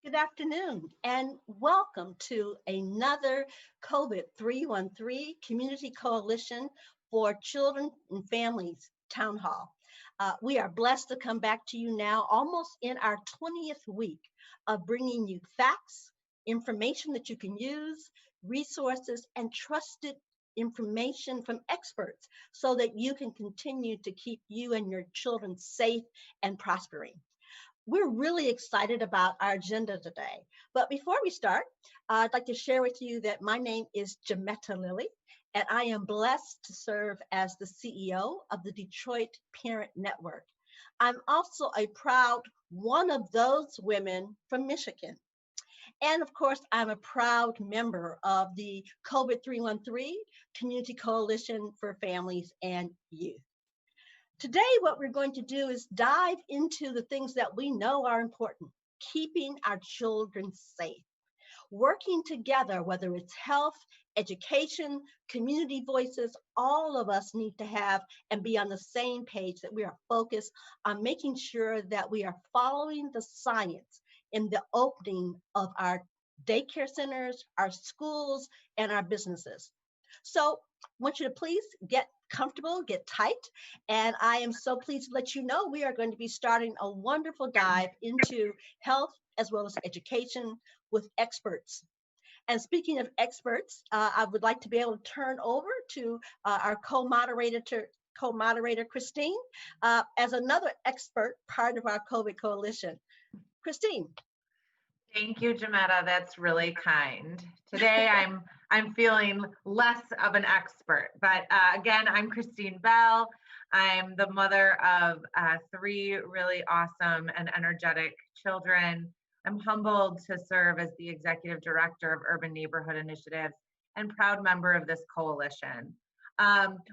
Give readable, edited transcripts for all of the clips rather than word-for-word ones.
Good afternoon, and welcome to another COVID-313 Community Coalition for Children and Families Town Hall. We are blessed to come back to you now, almost in our 20th week of bringing you facts, information that you can use, resources, and trusted information from experts so that you can continue to keep you and your children safe and prospering. We're really excited about our agenda today. But before we start, I'd like to share with you that my name is Jametta Lilly, and I am blessed to serve as the CEO of the Detroit Parent Network. I'm also a proud one of those women from Michigan. And of course, I'm a proud member of the COVID-313 Community Coalition for Families and Youth. Today, what we're going to do is dive into the things that we know are important, keeping our children safe, working together, whether it's health, education, community voices, all of us need to have and be on the same page that we are focused on making sure that we are following the science in the opening of our daycare centers, our schools, and our businesses. So I want you to please get comfortable, get tight. And I am so pleased to let you know we are going to be starting a wonderful dive into health as well as education with experts. And speaking of experts, I would like to be able to turn over to our co-moderator Christine, as another expert part of our COVID coalition. Christine. Thank you, Jametta. That's really kind. Today, I'm feeling less of an expert, but again, I'm Christine Bell. I'm the mother of three really awesome and energetic children. I'm humbled to serve as the executive director of Urban Neighborhood Initiatives and proud member of this coalition.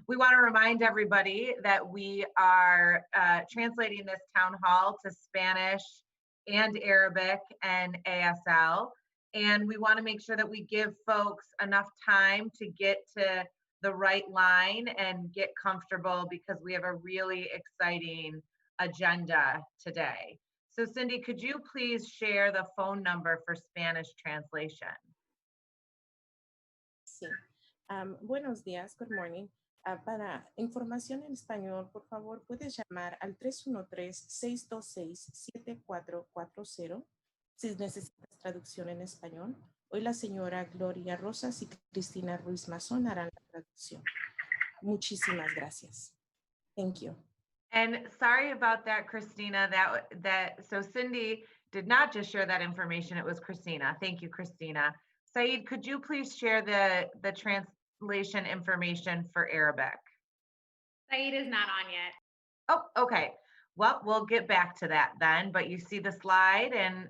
We want to remind everybody that we are translating this town hall to Spanish and Arabic and ASL. And we want to make sure that we give folks enough time to get to the right line and get comfortable because we have a really exciting agenda today. So Cindy, could you please share the phone number for Spanish translation? Sí. Buenos días, good morning. Para información en español, por favor, puedes llamar al 313-626-7440 si necesitas traducción en español. Hoy la señora Gloria Rosas y Cristina Ruiz Mazón harán la traducción. Muchísimas gracias. Thank you. And sorry about that, Christina. So Cindy did not just share that information. It was Christina. Thank you, Christina. Saeed, could you please share the translation information for Arabic? Saeed is not on yet. Oh, okay. Well, we'll get back to that then, but you see the slide, and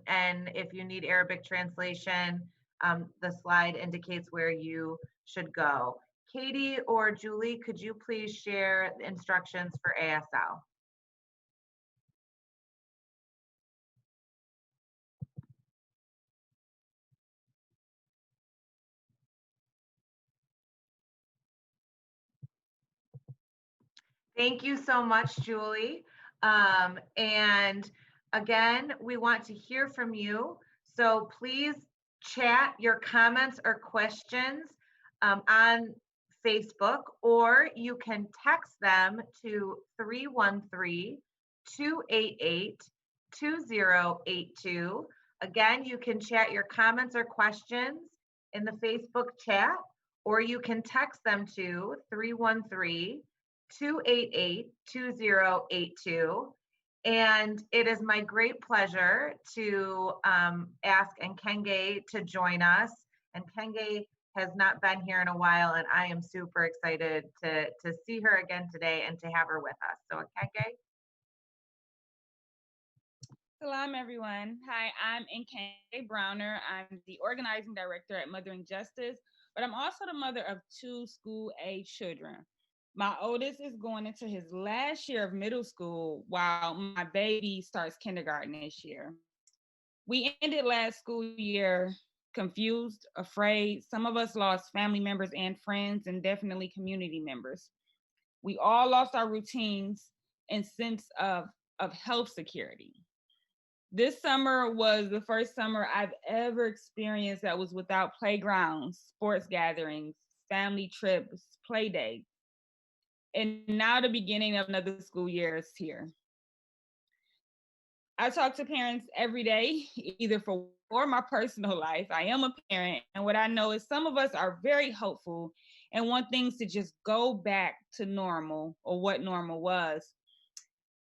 if you need Arabic translation, the slide indicates where you should go. Katie or Julie, could you please share the instructions for ASL? Thank you so much, Julie. And again, we want to hear from you. So please chat your comments or questions on Facebook, or you can text them to 313-288-2082. Again, you can chat your comments or questions in the Facebook chat, or you can text them to 313-288-2082. And it is my great pleasure to ask Nkenge to join us. And Nkenge has not been here in a while, and I am super excited to see her again today and to have her with us. So Nkenge. Salam, everyone. Hi, I'm Nkenge Browner. I'm the organizing director at Mothering Justice, but I'm also the mother of two school-age children. My oldest is going into his last year of middle school, while my baby starts kindergarten this year. We ended last school year confused, afraid. Some of us lost family members and friends, and definitely community members. We all lost our routines and sense of health security. This summer was the first summer I've ever experienced that was without playgrounds, sports gatherings, family trips, play dates. And now the beginning of another school year is here. I talk to parents every day, either for my personal life. I am a parent, and what I know is some of us are very hopeful and want things to just go back to normal or what normal was.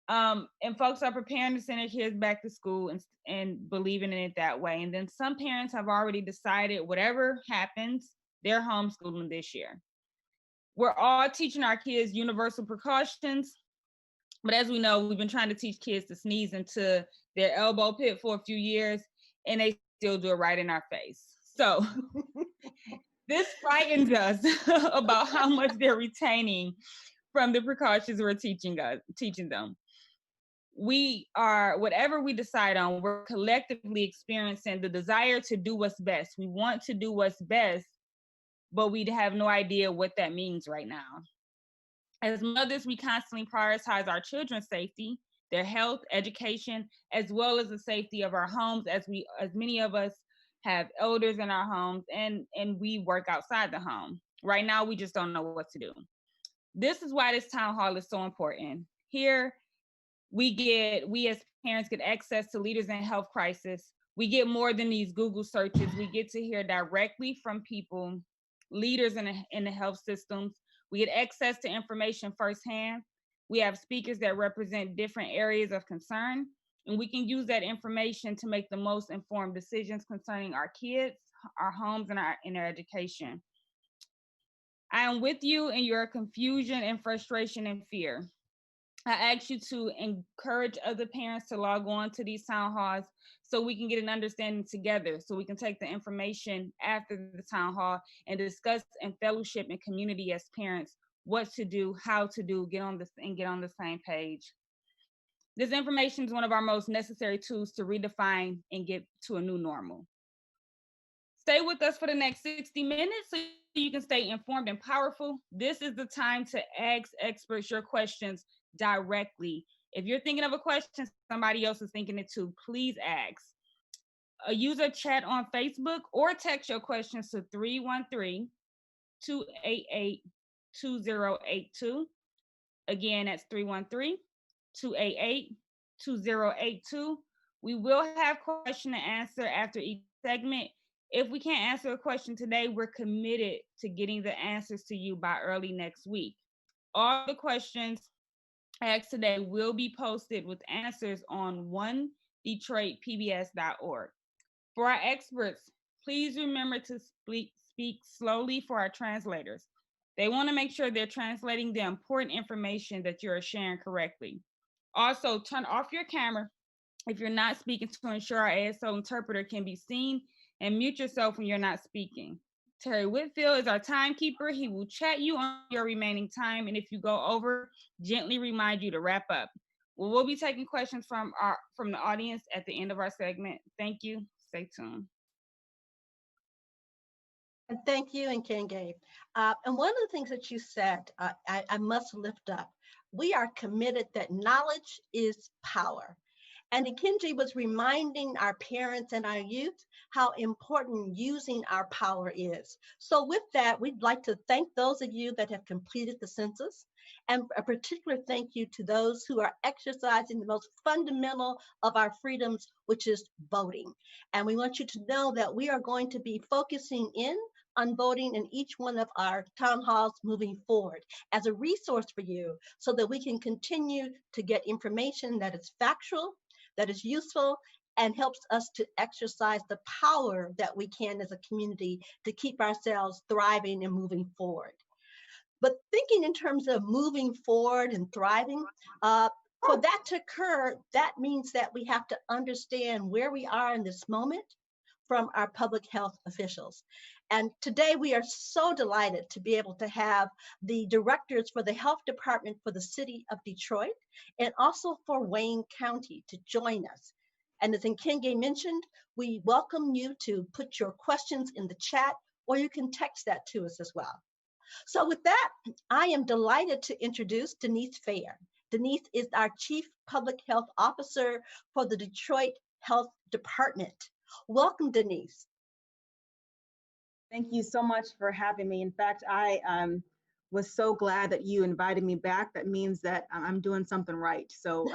And folks are preparing to send their kids back to school and believing in it that way. And then some parents have already decided whatever happens, they're homeschooling this year. We're all teaching our kids universal precautions, but as we know, we've been trying to teach kids to sneeze into their elbow pit for a few years, and they still do it right in our face. So this frightens us about how much they're retaining from the precautions we're teaching them. We are, whatever we decide on, we're collectively experiencing the desire to do what's best. We want to do what's best, but we have no idea what that means right now. As mothers, we constantly prioritize our children's safety, their health, education, as well as the safety of our homes, as many of us have elders in our homes and we work outside the home. Right now, we just don't know what to do. This is why this town hall is so important. Here, we as parents get access to leaders in health crisis. We get more than these Google searches. We get to hear directly from people, leaders in the health systems. We get access to information firsthand. We have speakers that represent different areas of concern, and we can use that information to make the most informed decisions concerning our kids, our homes, and their education. I am with you in your confusion and frustration and fear. I ask you to encourage other parents to log on to these town halls so we can get an understanding together, so we can take the information after the town hall and discuss in fellowship and community as parents what to do, how to do, get on the same page. This information is one of our most necessary tools to redefine and get to a new normal. Stay with us for the next 60 minutes so you can stay informed and powerful. This is the time to ask experts your questions directly. If you're thinking of a question, somebody else is thinking it too, please ask. Use a chat on Facebook or text your questions to 313-288-2082. Again, that's 313-288-2082. We will have question and answer after each segment. If we can't answer a question today, we're committed to getting the answers to you by early next week. All the questions asked today will be posted with answers on onedetroitpbs.org. For our experts, please remember to speak slowly for our translators. They want to make sure they're translating the important information that you're sharing correctly. Also, turn off your camera if you're not speaking to ensure our ASL interpreter can be seen, and mute yourself when you're not speaking. Terry Whitfield is our timekeeper. He will chat you on your remaining time, and if you go over, gently remind you to wrap up. We'll be taking questions from the audience at the end of our segment. Thank you. Stay tuned. And thank you, and Kenge. And one of the things that you said, I must lift up. We are committed that knowledge is power. And Kenji was reminding our parents and our youth how important using our power is. So with that, we'd like to thank those of you that have completed the census, and a particular thank you to those who are exercising the most fundamental of our freedoms, which is voting. And we want you to know that we are going to be focusing in on voting in each one of our town halls moving forward as a resource for you so that we can continue to get information that is factual, that is useful, and helps us to exercise the power that we can as a community to keep ourselves thriving and moving forward. But thinking in terms of moving forward and thriving, for that to occur, that means that we have to understand where we are in this moment from our public health officials. And today we are so delighted to be able to have the directors for the health department for the city of Detroit and also for Wayne County to join us. And as Nkenge mentioned, we welcome you to put your questions in the chat, or you can text that to us as well. So with that, I am delighted to introduce Denise Fair. Denise is our Chief Public Health Officer for the Detroit Health Department. Welcome, Denise. Thank you so much for having me. In fact, I was so glad that you invited me back. That means that I'm doing something right. So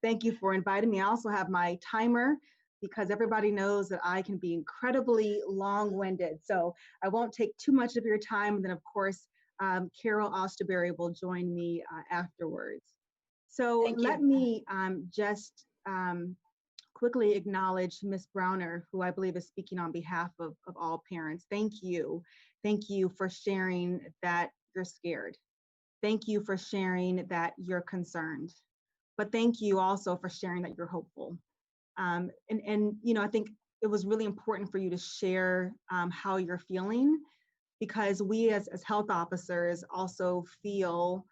thank you for inviting me. I also have my timer because everybody knows that I can be incredibly long-winded. So I won't take too much of your time. And then of course, Carol Osterberry will join me afterwards. So let me just quickly acknowledge Ms. Browner, who I believe is speaking on behalf of all parents. Thank you. Thank you for sharing that you're scared. Thank you for sharing that you're concerned. But thank you also for sharing that you're hopeful. And you know, I think it was really important for you to share how you're feeling, because we as health officers also feel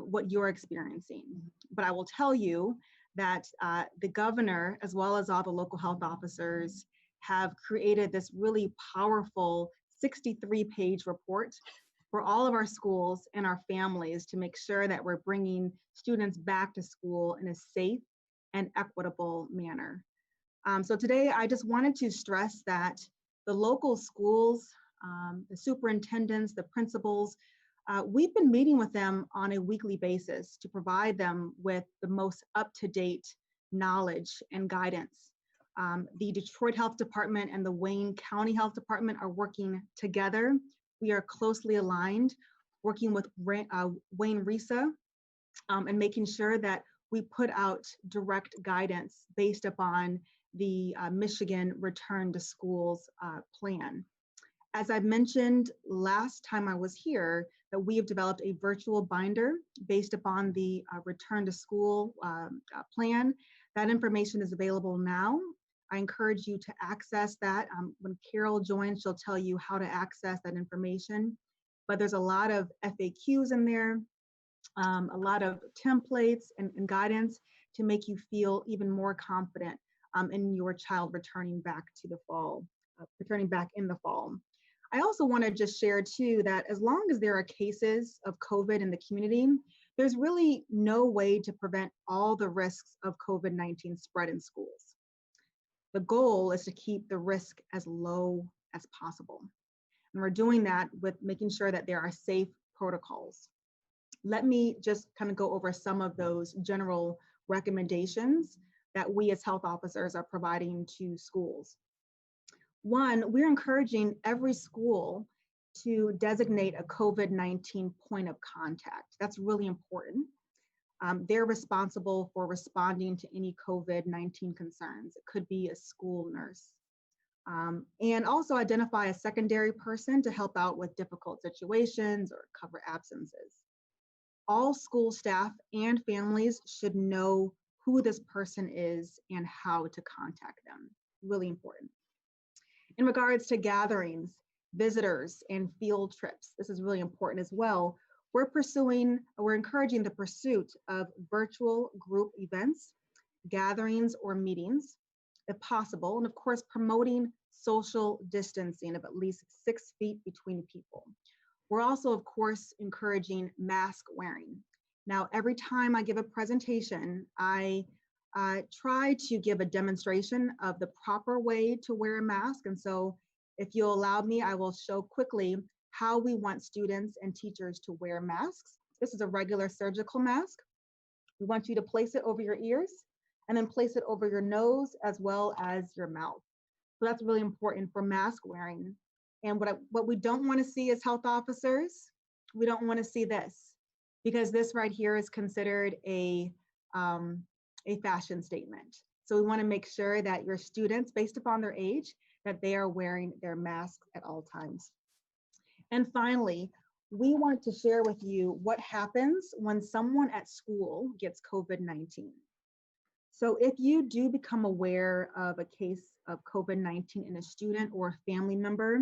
what you're experiencing. But I will tell you that the governor, as well as all the local health officers, have created this really powerful 63-page report for all of our schools and our families to make sure that we're bringing students back to school in a safe and equitable manner. So today, I just wanted to stress that the local schools, the superintendents, the principals, we've been meeting with them on a weekly basis to provide them with the most up-to-date knowledge and guidance. The Detroit Health Department and the Wayne County Health Department are working together. We are closely aligned, working with Wayne RISA and making sure that we put out direct guidance based upon the Michigan Return to Schools plan. As I mentioned last time I was here, that we have developed a virtual binder based upon the return to school plan. That information is available now. I encourage you to access that. When Carol joins, she'll tell you how to access that information. But there's a lot of FAQs in there, a lot of templates and guidance to make you feel even more confident in your child returning back to the fall, returning back in the fall. I also want to just share too that as long as there are cases of COVID in the community, there's really no way to prevent all the risks of COVID-19 spread in schools. The goal is to keep the risk as low as possible. And we're doing that with making sure that there are safe protocols. Let me just kind of go over some of those general recommendations that we as health officers are providing to schools. One, we're encouraging every school to designate a COVID-19 point of contact. That's really important. They're responsible for responding to any COVID-19 concerns. It could be a school nurse. And also identify a secondary person to help out with difficult situations or cover absences. All school staff and families should know who this person is and how to contact them. Really important. In regards to gatherings, visitors, and field trips, this is really important as well. We're encouraging the pursuit of virtual group events, gatherings, or meetings, if possible, and of course, promoting social distancing of at least 6 feet between people. We're also, of course, encouraging mask wearing. Now, every time I give a presentation, I try to give a demonstration of the proper way to wear a mask. And so if you'll allow me, I will show quickly how we want students and teachers to wear masks. This is a regular surgical mask. We want you to place it over your ears and then place it over your nose as well as your mouth. So that's really important for mask wearing. And what we don't want to see as health officers, we don't want to see this, because this right here is considered a fashion statement. So we want to make sure that your students, based upon their age, that they are wearing their masks at all times. And finally, we want to share with you what happens when someone at school gets COVID-19. So if you do become aware of a case of COVID-19 in a student or a family member,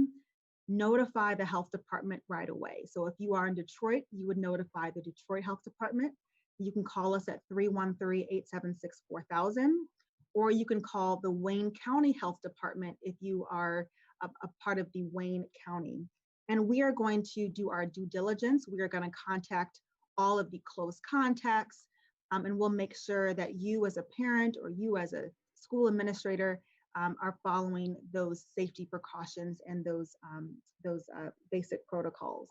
notify the health department right away. So if you are in Detroit, you would notify the Detroit Health Department. You can call us at 313-876-4000, or you can call the Wayne County Health Department if you are a part of the Wayne County. And we are going to do our due diligence. We are going to contact all of the close contacts, and we'll make sure that you as a parent or you as a school administrator are following those safety precautions and those basic protocols.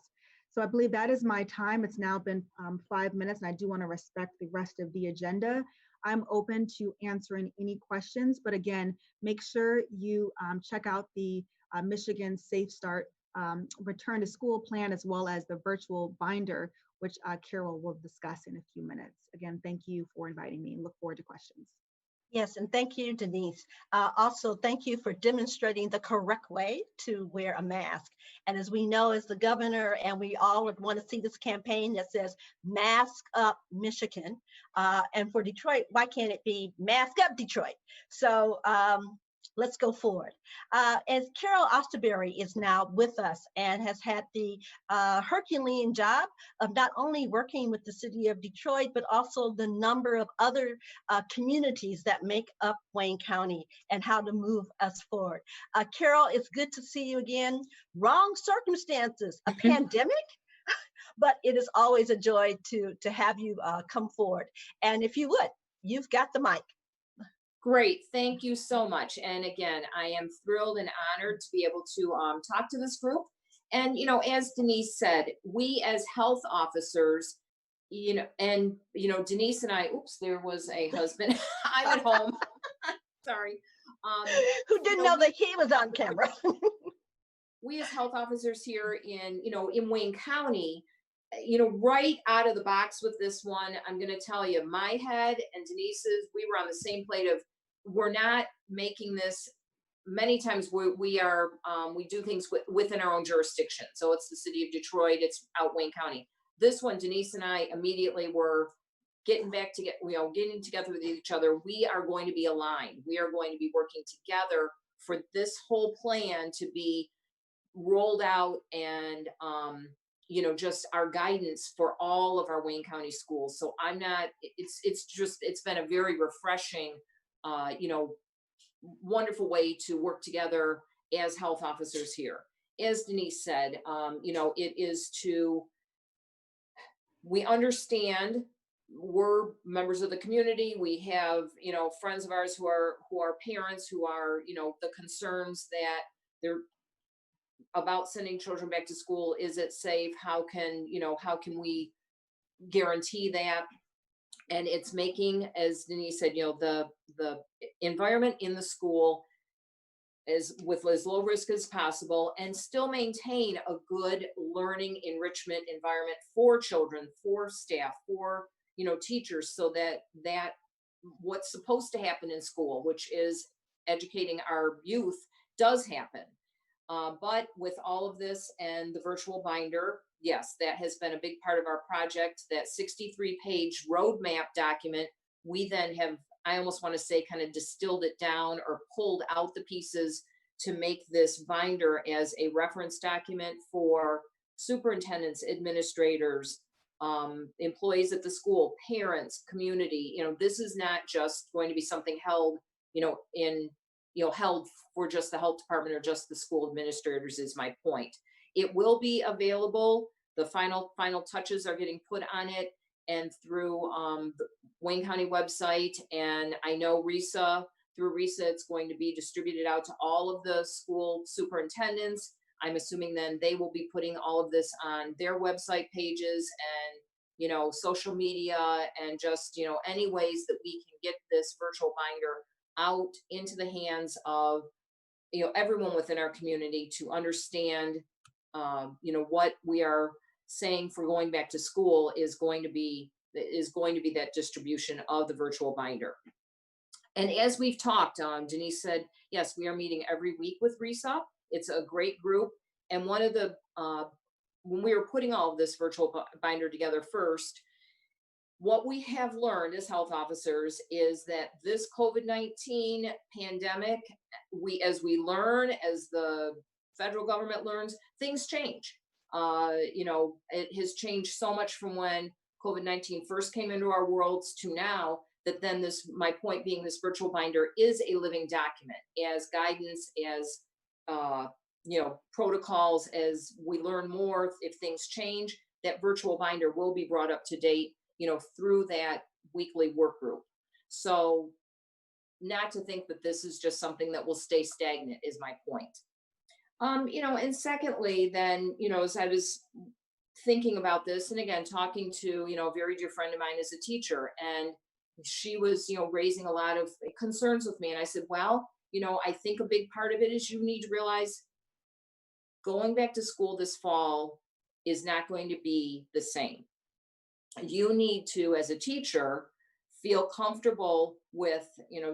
So I believe that is my time. It's now been 5 minutes, and I do want to respect the rest of the agenda. I'm open to answering any questions, but again, make sure you check out the Michigan Safe Start return to school plan, as well as the virtual binder, which Carol will discuss in a few minutes. Again, thank you for inviting me and look forward to questions. Yes, and thank you, Denise. Also, thank you for demonstrating the correct way to wear a mask. And as we know, as the governor, and we all would want to see this campaign that says "Mask Up Michigan," and for Detroit, why can't it be "Mask Up Detroit"? So let's go forward. As Carol Osterberry is now with us and has had the Herculean job of not only working with the city of Detroit, but also the number of other communities that make up Wayne County and how to move us forward. Carol, it's good to see you again. Wrong circumstances, a pandemic, but it is always a joy to have you come forward. And if you would, you've got the mic. Great, thank you so much. And again, I am thrilled and honored to be able to talk to this group. And, as Denise said, we as health officers, Denise and I, oops, there was a husband. I'm at home. Sorry. Who didn't know that he was on camera? We as health officers here in Wayne County, right out of the box with this one, I'm going to tell you, my head and Denise's, we were on the same plate of, we're not making this. Many times we do things within our own jurisdiction. So it's the city of Detroit, it's out Wayne County. This one, Denise and I immediately were getting together with each other. We are going to be aligned. We are going to be working together for this whole plan to be rolled out, and just our guidance for all of our Wayne County schools. So it's been a very refreshing, wonderful way to work together as health officers here. As Denise said, we understand we're members of the community. We have, friends of ours who are parents, who are, the concerns that they're about sending children back to school. Is it safe? How can we guarantee that? And it's making, as Denise said, the environment in the school is with as low risk as possible, and still maintain a good learning enrichment environment for children, for staff, for teachers, so that what's supposed to happen in school, which is educating our youth, does happen. But with all of this and the virtual binder, yes, that has been a big part of our project. That 63-page roadmap document, we then have, I almost want to say, kind of distilled it down or pulled out the pieces to make this binder as a reference document for superintendents, administrators, employees at the school, parents, community. This is not just going to be something held, held for just the health department or just the school administrators, is my point. It will be available. The final touches are getting put on it, and through the Wayne County website. And I know through RISA, it's going to be distributed out to all of the school superintendents. I'm assuming then they will be putting all of this on their website pages and, social media, and just, any ways that we can get this virtual binder out into the hands of, everyone within our community to understand, what we are saying for going back to school is going to be that distribution of the virtual binder. And as we've talked, Denise said, yes, we are meeting every week with RISA. It's a great group. And one of the, when we were putting all of this virtual binder together first, what we have learned as health officers is that this COVID-19 pandemic, as we learn, as the federal government learns, things change. It has changed so much from when COVID-19 first came into our worlds to now, that then my point being, this virtual binder is a living document as guidance, as protocols. As we learn more, if things change, that virtual binder will be brought up to date, through that weekly work group. So not to think that this is just something that will stay stagnant is my point. And secondly, then, as I was thinking about this, and again, talking to, a very dear friend of mine as a teacher, and she was, raising a lot of concerns with me. And I said, well, I think a big part of it is you need to realize going back to school this fall is not going to be the same. You need to, as a teacher, feel comfortable with,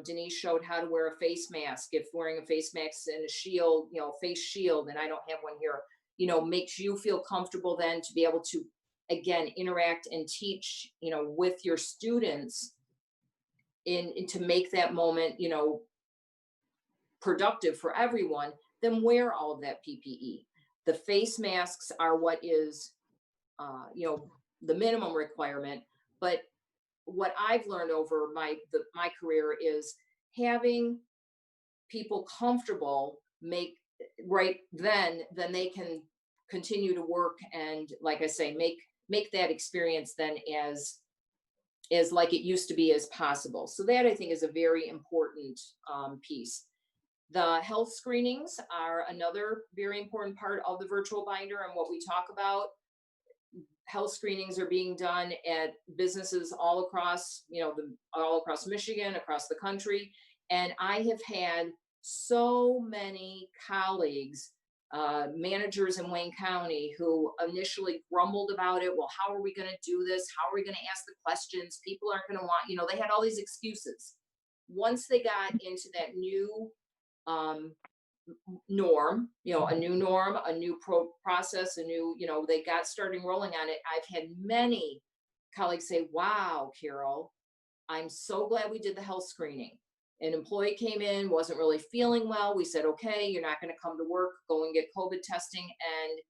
Denise showed how to wear a face mask. If wearing a face mask and a shield, face shield, and I don't have one here, makes you feel comfortable then to be able to, again, interact and teach, with your students to make that moment, productive for everyone, then wear all of that PPE. The face masks are what is, the minimum requirement, but what I've learned over my career is having people comfortable right then they can continue to work and, like I say, make that experience then as like it used to be as possible. So that, I think, is a very important piece. The health screenings are another very important part of the virtual binder and what we talk about. Health screenings are being done at businesses all across, all across Michigan, across the country. And I have had so many colleagues, managers in Wayne County, who initially grumbled about it. Well, how are we going to do this? How are we going to ask the questions? People aren't going to want, they had all these excuses. Once they got into that new norm, a new norm, a new process, a new, they got starting rolling on it. I've had many colleagues say, wow, Carol, I'm so glad we did the health screening. An employee came in, wasn't really feeling well. We said, okay, you're not going to come to work, go and get COVID testing. And,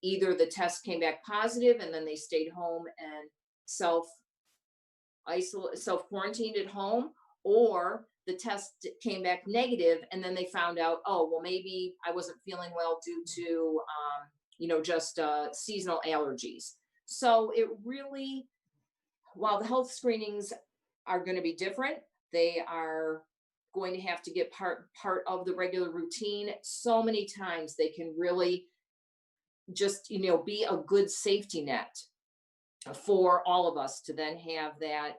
either the test came back positive and then they stayed home and self-quarantined at home, or the test came back negative and then they found out, oh, well, maybe I wasn't feeling well due to, just seasonal allergies. So it really, while the health screenings are going to be different, they are going to have to get part of the regular routine. So many times they can really just, be a good safety net for all of us to then have that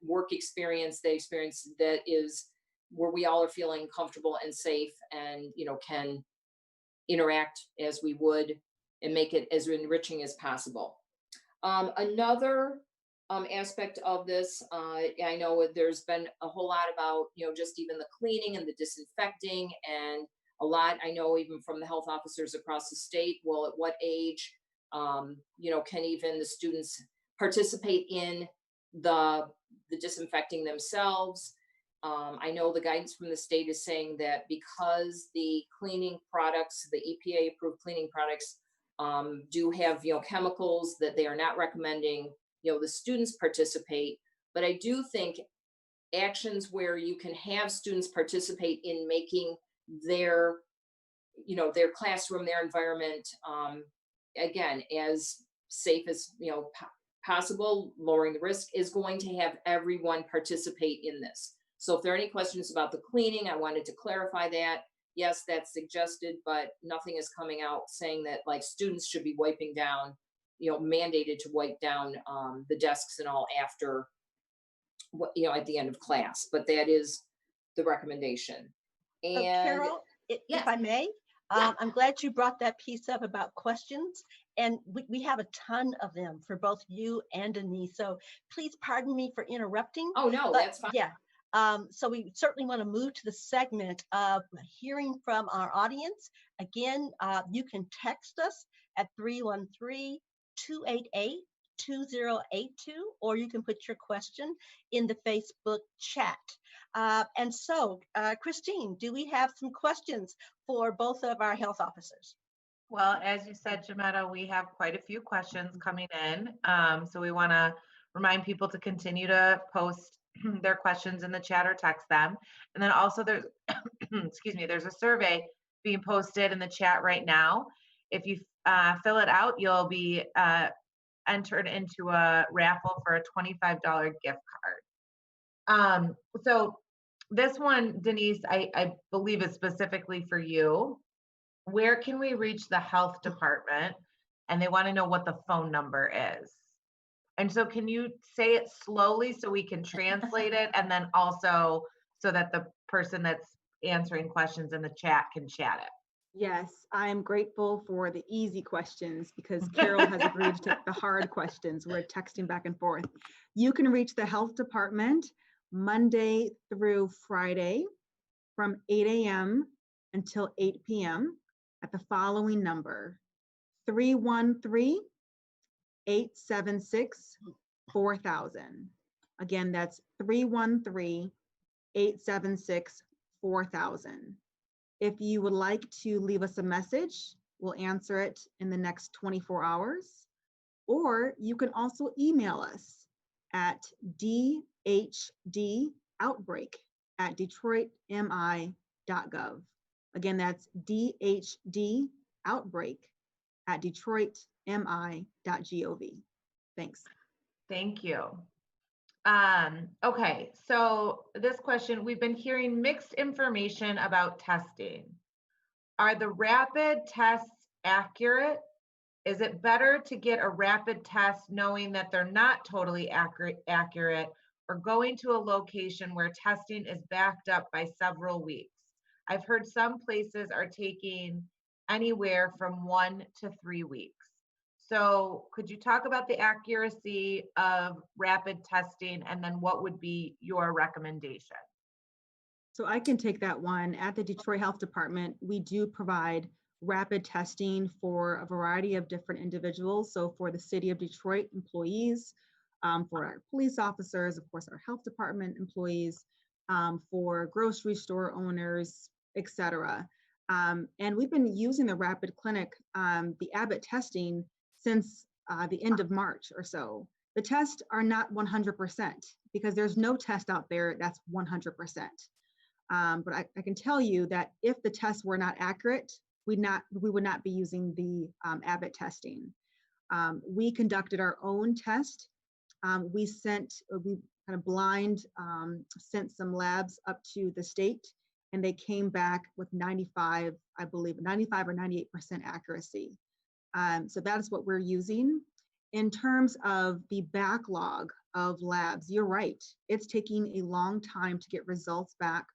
work experience, the experience that is where we all are feeling comfortable and safe and, can interact as we would and make it as enriching as possible. Another aspect of this, I know there's been a whole lot about, just even the cleaning and the disinfecting, and a lot, I know even from the health officers across the state, well, at what age, can even the students participate in the disinfecting themselves. I know the guidance from the state is saying that because the cleaning products, the EPA approved cleaning products, do have, chemicals, that they are not recommending, the students participate. But I do think actions where you can have students participate in making their, their classroom, their environment, again, as safe as, possible, lowering the risk, is going to have everyone participate in this. So if there are any questions about the cleaning, I wanted to clarify that. Yes, that's suggested, but nothing is coming out saying that like students should be wiping down, mandated to wipe down the desks and all after, at the end of class. But that is the recommendation. And So Carol, yes. if I may, Yeah. I'm glad you brought that piece up about questions. And we have a ton of them for both you and Denise. So please pardon me for interrupting. Oh, no, that's fine. Yeah. So we certainly want to move to the segment of hearing from our audience. Again, you can text us at 313-288-2082, or you can put your question in the Facebook chat. And so, Christine, do we have some questions for both of our health officers? Well, as you said, Jametta, we have quite a few questions coming in. So we want to remind people to continue to post their questions in the chat or text them. And then also there's, excuse me, there's a survey being posted in the chat right now. If you fill it out, you'll be entered into a raffle for a $25 gift card. So this one, Denise, I believe is specifically for you. Where can we reach the health department? And they want to know what the phone number is. And so can you say it slowly so we can translate it, and then also so that the person that's answering questions in the chat can chat it? Yes, I am grateful for the easy questions because Carol has agreed to take the hard questions. We're texting back and forth. You can reach the health department Monday through Friday from 8 a.m. until 8 p.m. at the following number: 313-876-4000. Again, that's 313-876-4000. If you would like to leave us a message, we'll answer it in the next 24 hours. Or you can also email us at dhdOutbreak@detroitmi.gov. Again, that's dhdOutbreak@detroitmi.gov. Thanks. Thank you. Okay, so this question, we've been hearing mixed information about testing. Are the rapid tests accurate? Is it better to get a rapid test knowing that they're not totally accurate, or going to a location where testing is backed up by several weeks? I've heard some places are taking anywhere from 1 to 3 weeks. So could you talk about the accuracy of rapid testing, and then what would be your recommendation? So I can take that one. At the Detroit Health Department, we do provide rapid testing for a variety of different individuals. So for the city of Detroit employees, for our police officers, of course, our health department employees, for grocery store owners, etc. And we've been using the rapid clinic, the Abbott testing, since the end of March or so. The tests are not 100% because there's no test out there that's 100%. But I can tell you that if the tests were not accurate, we would not be using the Abbott testing. We conducted our own test. We kind of blind sent some labs up to the state, and they came back with 95, I believe, 95 or 98% accuracy. So that is what we're using. In terms of the backlog of labs, you're right. It's taking a long time to get results back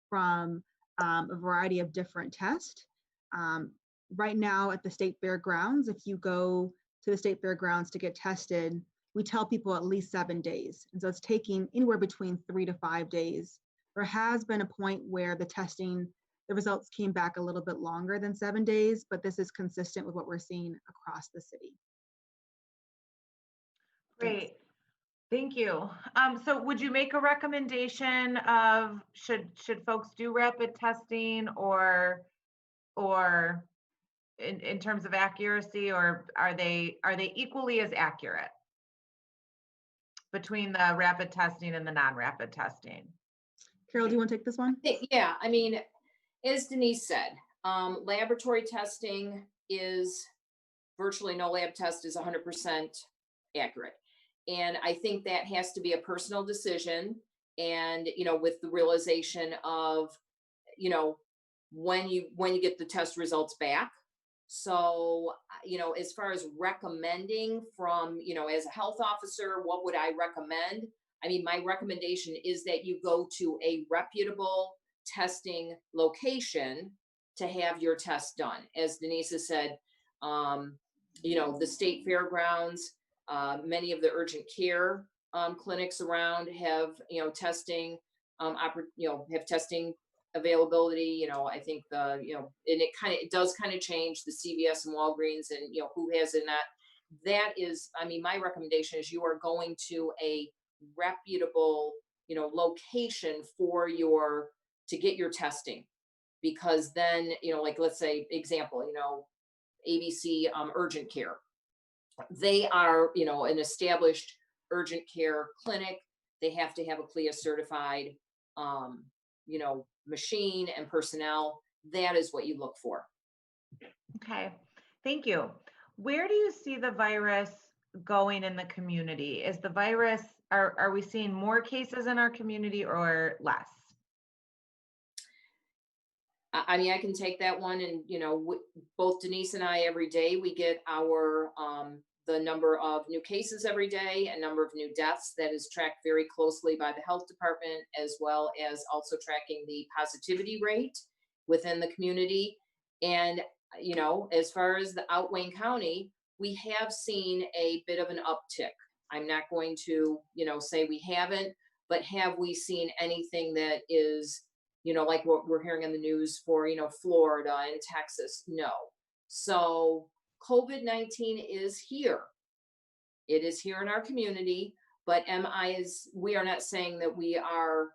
from a variety of different tests. Right now at the state fairgrounds, if you go to the state fairgrounds to get tested, we tell people at least 7 days. And so it's taking anywhere between 3 to 5 days. There has been a point where the results came back a little bit longer than 7 days, but this is consistent with what we're seeing across the city. Great. Thank you. So would you make a recommendation of should folks do rapid testing, or in terms of accuracy, or are they equally as accurate between the rapid testing and the non-rapid testing? Carol, do you want to take this one? Yeah, I mean, as Denise said, laboratory testing is virtually no lab test is 100% accurate. And I think that has to be a personal decision. And, with the realization of, when you get the test results back. So, as far as recommending from, as a health officer, what would I recommend? I mean, my recommendation is that you go to a reputable testing location to have your test done. As Denise has said, the state fairgrounds, many of the urgent care clinics around have, testing, have testing availability. I think and it does kind of change the CVS and Walgreens and, who has in that. That is, I mean, my recommendation is you are going to a reputable, location to get your testing, because then, like, let's say example, ABC urgent care. They are, an established urgent care clinic. They have to have a CLIA certified, machine and personnel. That is what you look for. Okay, thank you. Where do you see the virus going in the community? Is the virus are we seeing more cases in our community or less? I mean, I can take that one, and both Denise and I, every day we get our the number of new cases every day and number of new deaths that is tracked very closely by the health department, as well as also tracking the positivity rate within the community. And as far as the Wayne County, we have seen a bit of an uptick. I'm not going to say we haven't, but have we seen anything that is like what we're hearing in the news for, Florida and Texas? No. So COVID-19 is here. It is here in our community, but we are not saying that we are,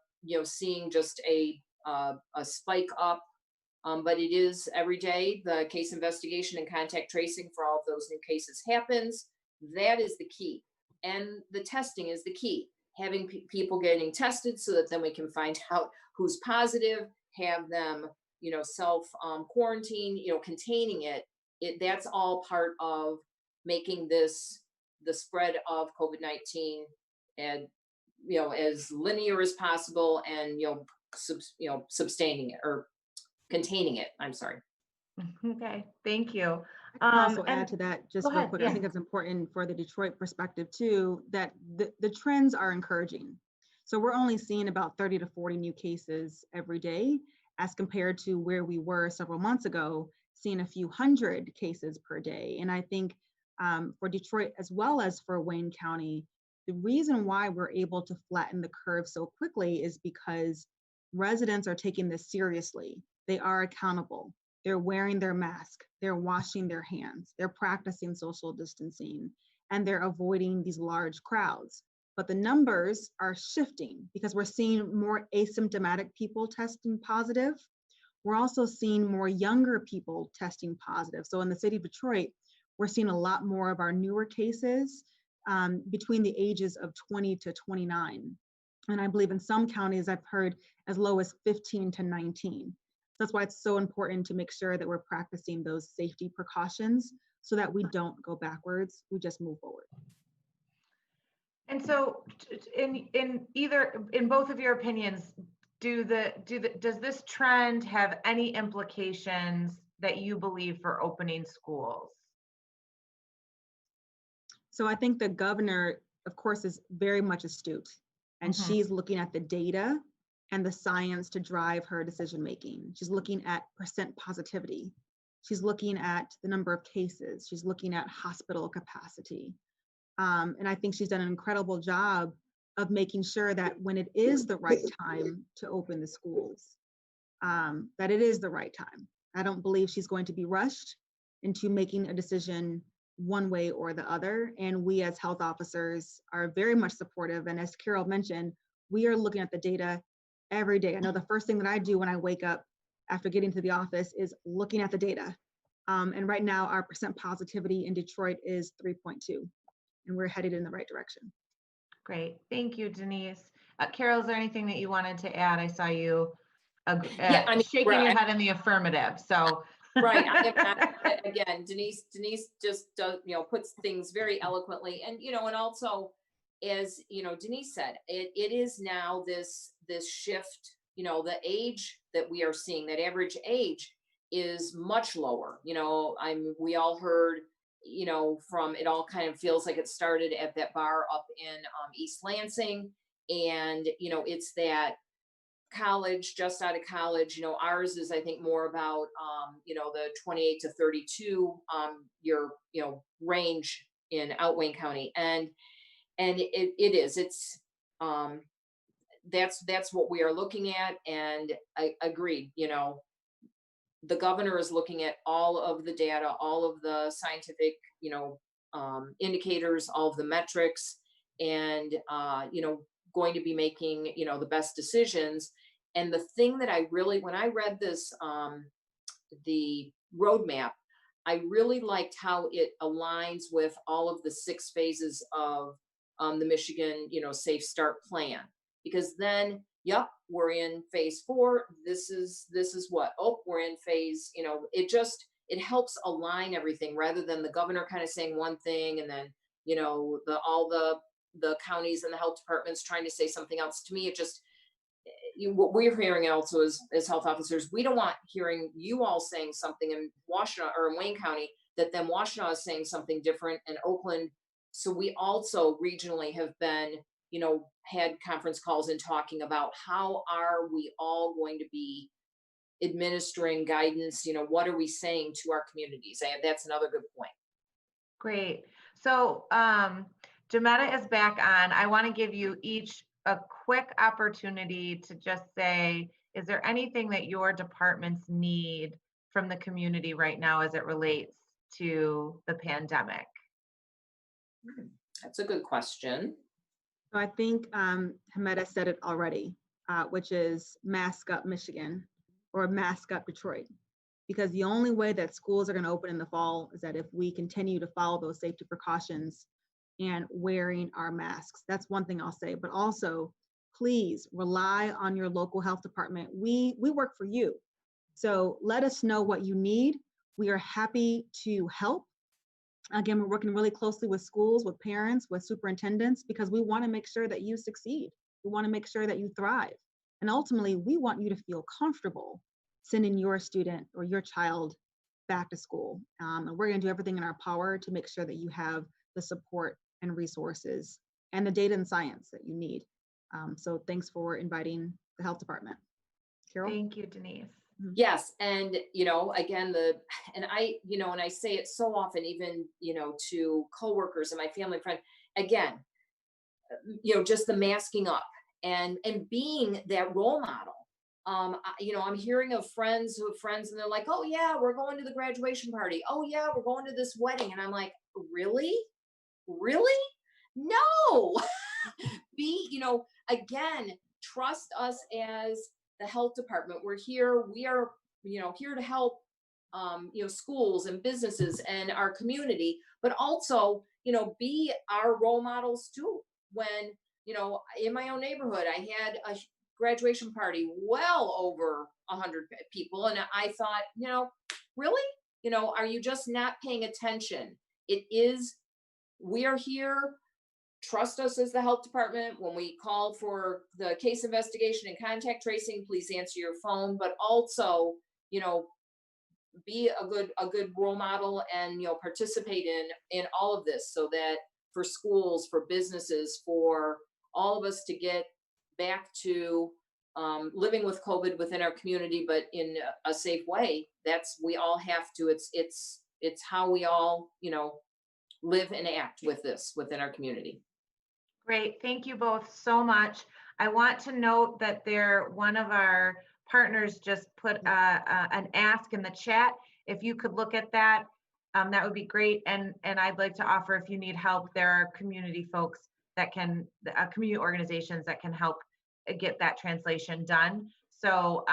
seeing just a spike up, but it is every day the case investigation and contact tracing for all of those new cases happens. That is the key. And the testing is the key. Having people getting tested so that then we can find out who's positive, have them, self quarantine, containing it. That's all part of making the spread of COVID-19 and as linear as possible, and sustaining it or containing it. I'm sorry. Okay, thank you. I can also and add to that just go real ahead, quick. yeah. I think it's important for the Detroit perspective too, that the trends are encouraging. So we're only seeing about 30 to 40 new cases every day, as compared to where we were several months ago, seeing a few hundred cases per day. And I think for Detroit, as well as for Wayne County, the reason why we're able to flatten the curve so quickly is because residents are taking this seriously. They are accountable. They're wearing their mask, they're washing their hands, they're practicing social distancing, and they're avoiding these large crowds. But the numbers are shifting because we're seeing more asymptomatic people testing positive. We're also seeing more younger people testing positive. So in the city of Detroit, we're seeing a lot more of our newer cases between the ages of 20 to 29. And I believe in some counties, I've heard as low as 15 to 19. That's why it's so important to make sure that we're practicing those safety precautions so that we don't go backwards, we just move forward. And so in both of your opinions, does this trend have any implications that you believe for opening schools? So I think the governor, of course, is very much astute, and she's looking at the data and the science to drive her decision making. She's looking at percent positivity. She's looking at the number of cases. She's looking at hospital capacity. And I think she's done an incredible job of making sure that when it is the right time to open the schools, that it is the right time. I don't believe she's going to be rushed into making a decision one way or the other. And we as health officers are very much supportive. And as Carol mentioned, we are looking at the data every day. I know the first thing that I do when I wake up after getting to the office is looking at the data. And right now our percent positivity in Detroit is 3.2, and we're headed in the right direction. Great, thank you, Denise. Carol, is there anything that you wanted to add? I saw you shaking your head in the affirmative, so. Right, again, Denise just does, puts things very eloquently, and and also, as Denise said, it is now this shift. The age that we are seeing, that average age is much lower. We all heard, from, it all kind of feels like it started at that bar up in East Lansing, and it's that college, just out of college. Ours is, I think, more about the 28 to 32 year range in Wayne County, and it's that's what we are looking at. And I agreed, the governor is looking at all of the data, all of the scientific indicators, all of the metrics, and going to be making the best decisions. And the thing that I really, when I read this the roadmap, I really liked how it aligns with all of the 6 phases of the Michigan Safe Start plan, because then, yep, we're in phase 4. This is what, oh, we're in phase, it helps align everything, rather than the governor kind of saying one thing and then all the the counties and the health departments trying to say something else. To me, it just, what we're hearing also as health officers, we don't want hearing you all saying something in Washtenaw or in Wayne County that then Washtenaw is saying something different and Oakland. So we also regionally have been, had conference calls and talking about how are we all going to be administering guidance, what are we saying to our communities? That's another good point. Great. So Jametta is back on. I want to give you each a quick opportunity to just say, is there anything that your departments need from the community right now as it relates to the pandemic? That's a good question. So I think Hameda said it already, which is mask up Michigan or mask up Detroit. Because the only way that schools are going to open in the fall is that if we continue to follow those safety precautions and wearing our masks. That's one thing I'll say, but also please rely on your local health department. We work for you. So let us know what you need. We are happy to help. Again, we're working really closely with schools, with parents, with superintendents, because we want to make sure that you succeed. We want to make sure that you thrive. And ultimately, we want you to feel comfortable sending your student or your child back to school. And we're going to do everything in our power to make sure that you have the support and resources and the data and science that you need. So thanks for inviting the health department. Carol? Thank you, Denise. Yes. And, again, and I say it so often, even, to coworkers and my family and friends, again, just the masking up and being that role model. I'm hearing of friends and they're like, oh yeah, we're going to the graduation party. Oh yeah, we're going to this wedding. And I'm like, really? No. Again, trust us as the health department. We're here. We are, here to help, schools and businesses and our community, but also, be our role models too. When, in my own neighborhood, I had a graduation party, well over 100 people. And I thought, really, are you just not paying attention? We are here. Trust us as the health department. When we call for the case investigation and contact tracing, please answer your phone, but also, be a good role model and, participate in all of this so that for schools, for businesses, for all of us to get back to living with COVID within our community, but in a safe way. We all have to, it's how we all, live and act with this within our community. Great. Thank you both so much. I want to note that one of our partners just put an ask in the chat. If you could look at that, that would be great. And I'd like to offer, if you need help, there are community folks that community organizations that can help get that translation done. So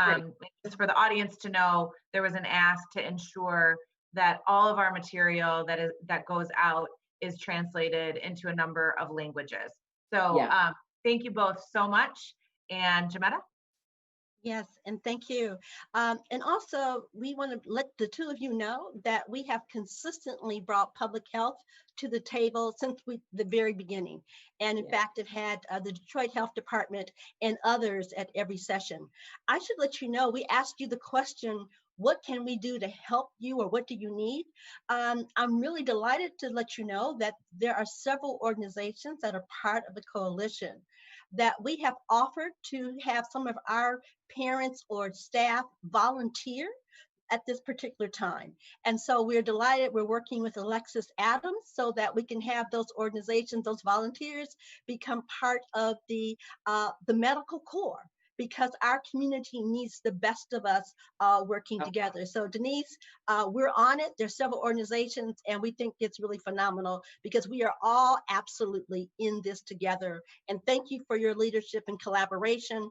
just for the audience to know, there was an ask to ensure that all of our material that goes out is translated into a number of languages. So thank you both so much. And Jametta? Yes, and thank you. And also, we want to let the two of you know that we have consistently brought public health to the table since the very beginning. And in fact, have had the Detroit Health Department and others at every session. I should let you know, we asked you the question, what can we do to help you, or what do you need? I'm really delighted to let you know that there are several organizations that are part of the coalition that we have offered to have some of our parents or staff volunteer at this particular time. And so we're delighted we're working with Alexis Adams so that we can have those organizations, those volunteers, become part of the medical corps, because our community needs the best of us working together. So Denise, we're on it. There's several organizations, and we think it's really phenomenal because we are all absolutely in this together. And thank you for your leadership and collaboration.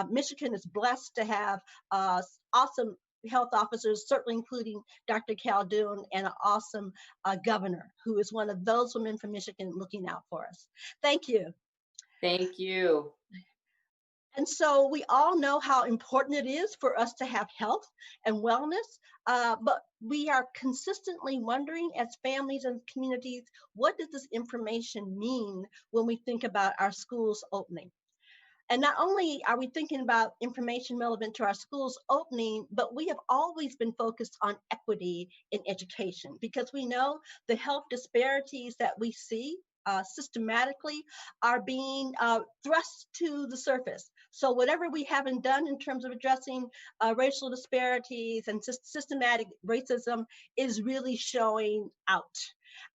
Michigan is blessed to have awesome health officers, certainly including Dr. Caldoon, and an awesome governor who is one of those women from Michigan looking out for us. Thank you. Thank you. And so we all know how important it is for us to have health and wellness, but we are consistently wondering as families and communities, what does this information mean when we think about our schools opening? And not only are we thinking about information relevant to our schools opening, but we have always been focused on equity in education because we know the health disparities that we see systematically are being thrust to the surface. So whatever we haven't done in terms of addressing racial disparities and systematic racism is really showing out.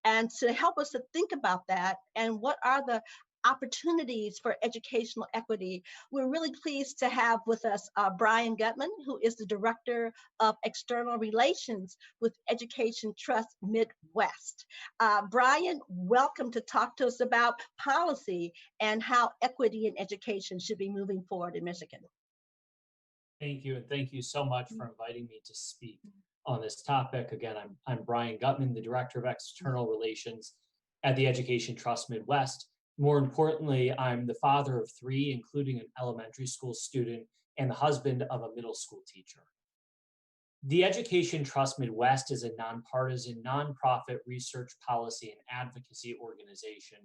And to help us to think about that and what are the opportunities for educational equity, we're really pleased to have with us Brian Gutmann, who is the Director of External Relations with Education Trust Midwest. Brian, welcome to talk to us about policy and how equity in education should be moving forward in Michigan. Thank you, and thank you so much for inviting me to speak on this topic. Again, I'm Brian Gutmann, the Director of External Relations at the Education Trust Midwest. More importantly, I'm the father of 3, including an elementary school student and the husband of a middle school teacher. The Education Trust Midwest is a nonpartisan, nonprofit research, policy, and advocacy organization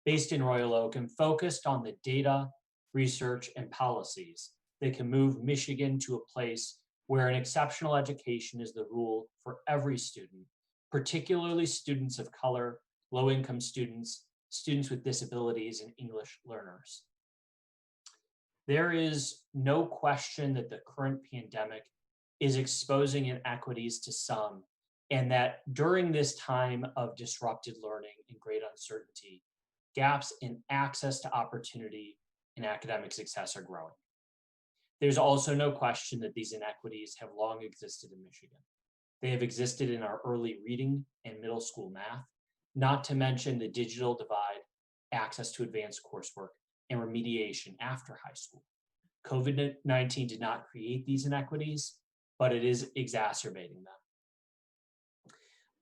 based in Royal Oak and focused on the data, research, and policies that can move Michigan to a place where an exceptional education is the rule for every student, particularly students of color, low-income students, students with disabilities, and English learners. There is no question that the current pandemic is exposing inequities to some, and that during this time of disrupted learning and great uncertainty, gaps in access to opportunity and academic success are growing. There's also no question that these inequities have long existed in Michigan. They have existed in our early reading and middle school math, not to mention the digital divide, access to advanced coursework, and remediation after high school. COVID-19 did not create these inequities, but it is exacerbating them.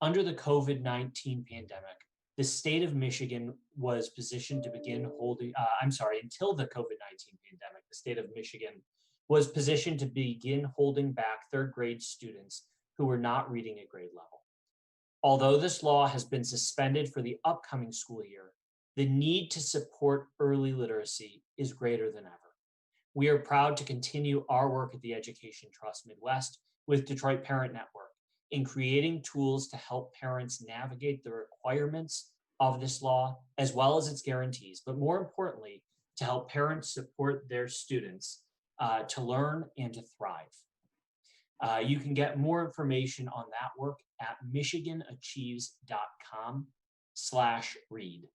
Under the COVID-19 pandemic, the state of Michigan was positioned to begin holding, until the COVID-19 pandemic, the state of Michigan was positioned to begin holding back third grade students who were not reading at grade level. Although this law has been suspended for the upcoming school year, the need to support early literacy is greater than ever. We are proud to continue our work at the Education Trust Midwest with Detroit Parent Network in creating tools to help parents navigate the requirements of this law as well as its guarantees, but more importantly, to help parents support their students to learn and to thrive. You can get more information on that work at michiganachieves.com/read.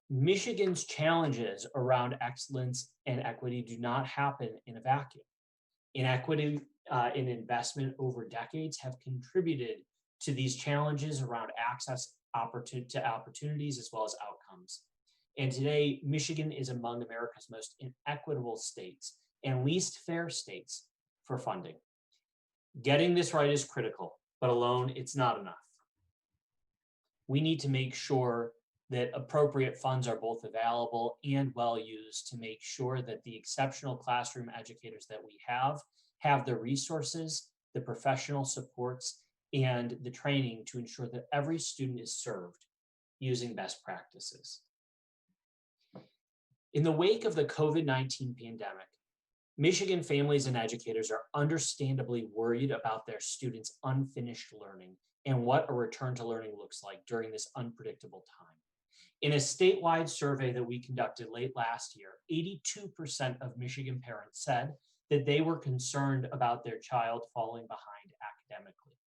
Michigan's challenges around excellence and equity do not happen in a vacuum. Inequity in investment over decades have contributed to these challenges around access to opportunities as well as outcomes. And today, Michigan is among America's most inequitable states and least fair states for funding. Getting this right is critical, but alone it's not enough. We need to make sure that appropriate funds are both available and well used to make sure that the exceptional classroom educators that we have the resources, the professional supports, and the training to ensure that every student is served using best practices. In the wake of the COVID-19 pandemic, Michigan families and educators are understandably worried about their students' unfinished learning and what a return to learning looks like during this unpredictable time. In a statewide survey that we conducted late last year, 82% of Michigan parents said that they were concerned about their child falling behind academically.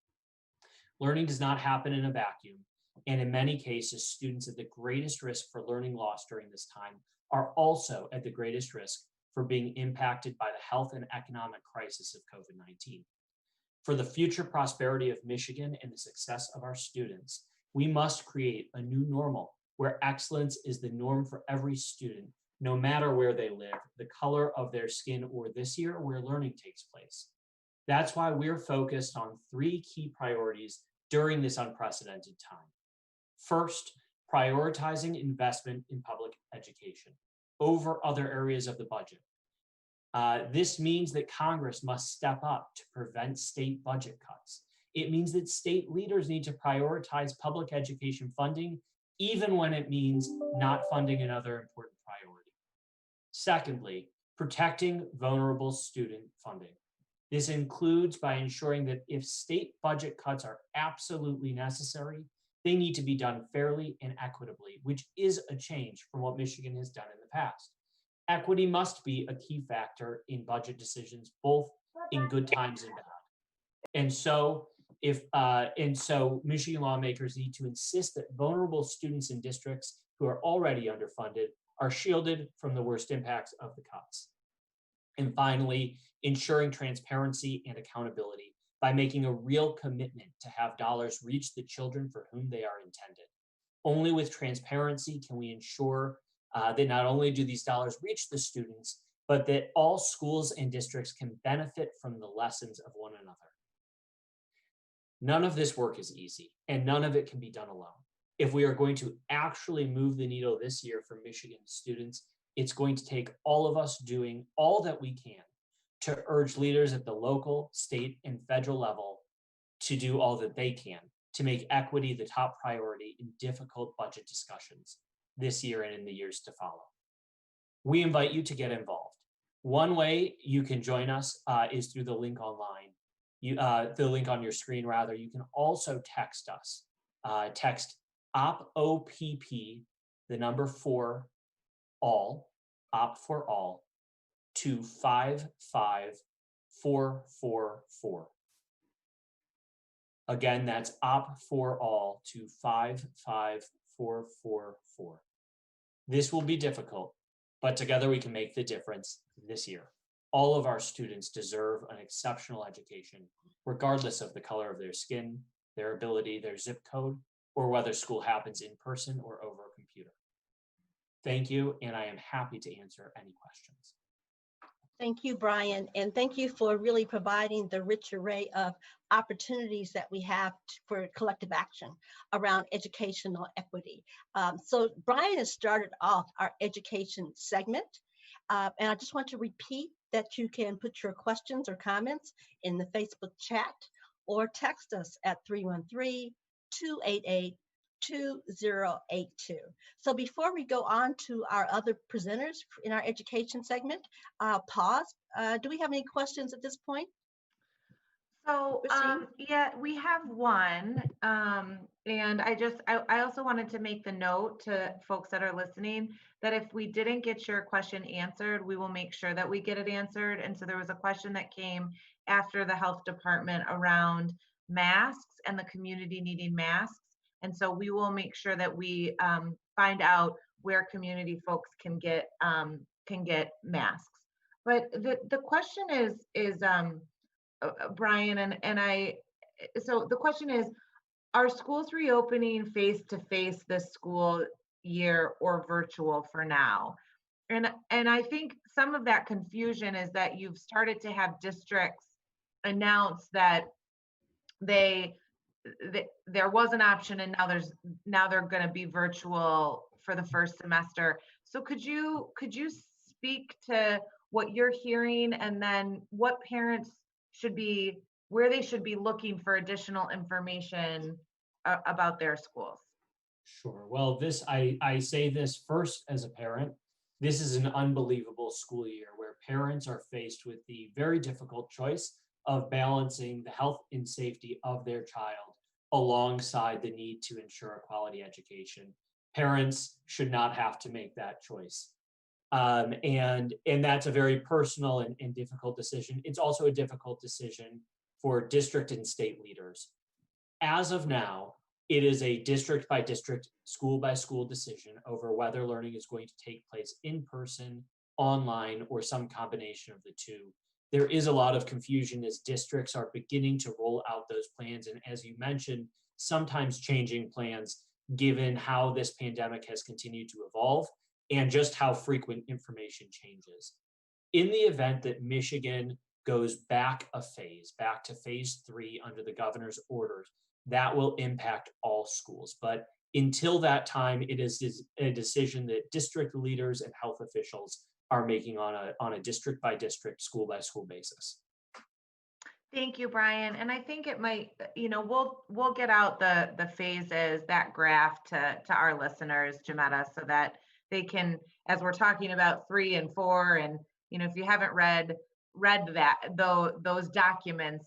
Learning does not happen in a vacuum, and in many cases, students at the greatest risk for learning loss during this time are also at the greatest risk for being impacted by the health and economic crisis of COVID-19. For the future prosperity of Michigan and the success of our students, we must create a new normal where excellence is the norm for every student, no matter where they live, the color of their skin, or this year where learning takes place. That's why we're focused on 3 key priorities during this unprecedented time. First, prioritizing investment in public education. over other areas of the budget. This means that Congress must step up to prevent state budget cuts. It means that state leaders need to prioritize public education funding, even when it means not funding another important priority. Secondly, protecting vulnerable student funding. This includes by ensuring that if state budget cuts are absolutely necessary, they need to be done fairly and equitably, which is a change from what Michigan has done in the past. Equity must be a key factor in budget decisions, both in good times and bad. And so Michigan lawmakers need to insist that vulnerable students in districts who are already underfunded are shielded from the worst impacts of the cuts. And finally, ensuring transparency and accountability by making a real commitment to have dollars reach the children for whom they are intended. Only with transparency can we ensure that not only do these dollars reach the students, but that all schools and districts can benefit from the lessons of one another. None of this work is easy, and none of it can be done alone. If we are going to actually move the needle this year for Michigan students, it's going to take all of us doing all that we can to urge leaders at the local, state, and federal level to do all that they can to make equity the top priority in difficult budget discussions this year and in the years to follow. We invite you to get involved. One way you can join us is through the link online. The link on your screen, rather. You can also text us. Text OPP, the number 4, all, opt for all, to 55444. Again, that's opt for all to 55444. This will be difficult, but together we can make the difference this year. All of our students deserve an exceptional education, regardless of the color of their skin, their ability, their zip code, or whether school happens in person or over a computer. Thank you, and I am happy to answer any questions. Thank you, Brian, and thank you for really providing the rich array of opportunities that we have for collective action around educational equity. So Brian has started off our education segment, and I just want to repeat that you can put your questions or comments in the Facebook chat or text us at 313-288-2082. So before we go on to our other presenters in our education segment, pause. Do we have any questions at this point? So yeah, we have one, and I also wanted to make the note to folks that are listening that if we didn't get your question answered, we will make sure that we get it answered. And so there was a question that came after the health department around masks and the community needing masks. And so we will make sure that we find out where community folks can get masks. But the question is Brian, so the question is, are schools reopening face-to-face this school year or virtual for now? And I think some of that confusion is that you've started to have districts announce that there was an option and now they're going to be virtual for the first semester. So could you speak to what you're hearing, and then what parents where they should be looking for additional information about their schools? Sure. Well, I say this first as a parent. This is an unbelievable school year where parents are faced with the very difficult choice of balancing the health and safety of their child alongside the need to ensure a quality education. Parents should not have to make that choice. And that's a very personal and difficult decision. It's also a difficult decision for district and state leaders. As of now, it is a district by district, school by school decision over whether learning is going to take place in person, online, or some combination of the two. There is a lot of confusion as districts are beginning to roll out those plans. And as you mentioned, sometimes changing plans given how this pandemic has continued to evolve and just how frequent information changes. In the event that Michigan goes back to phase 3 under the governor's orders, that will impact all schools. But Until that time, it is a decision that district leaders and health officials are making on a district by district, school by school basis. Thank you, Brian. And I think it might, we'll get out the phases, that graph to our listeners, Jametta, so that they can, as we're talking about 3 and 4, and if you haven't read that, those documents,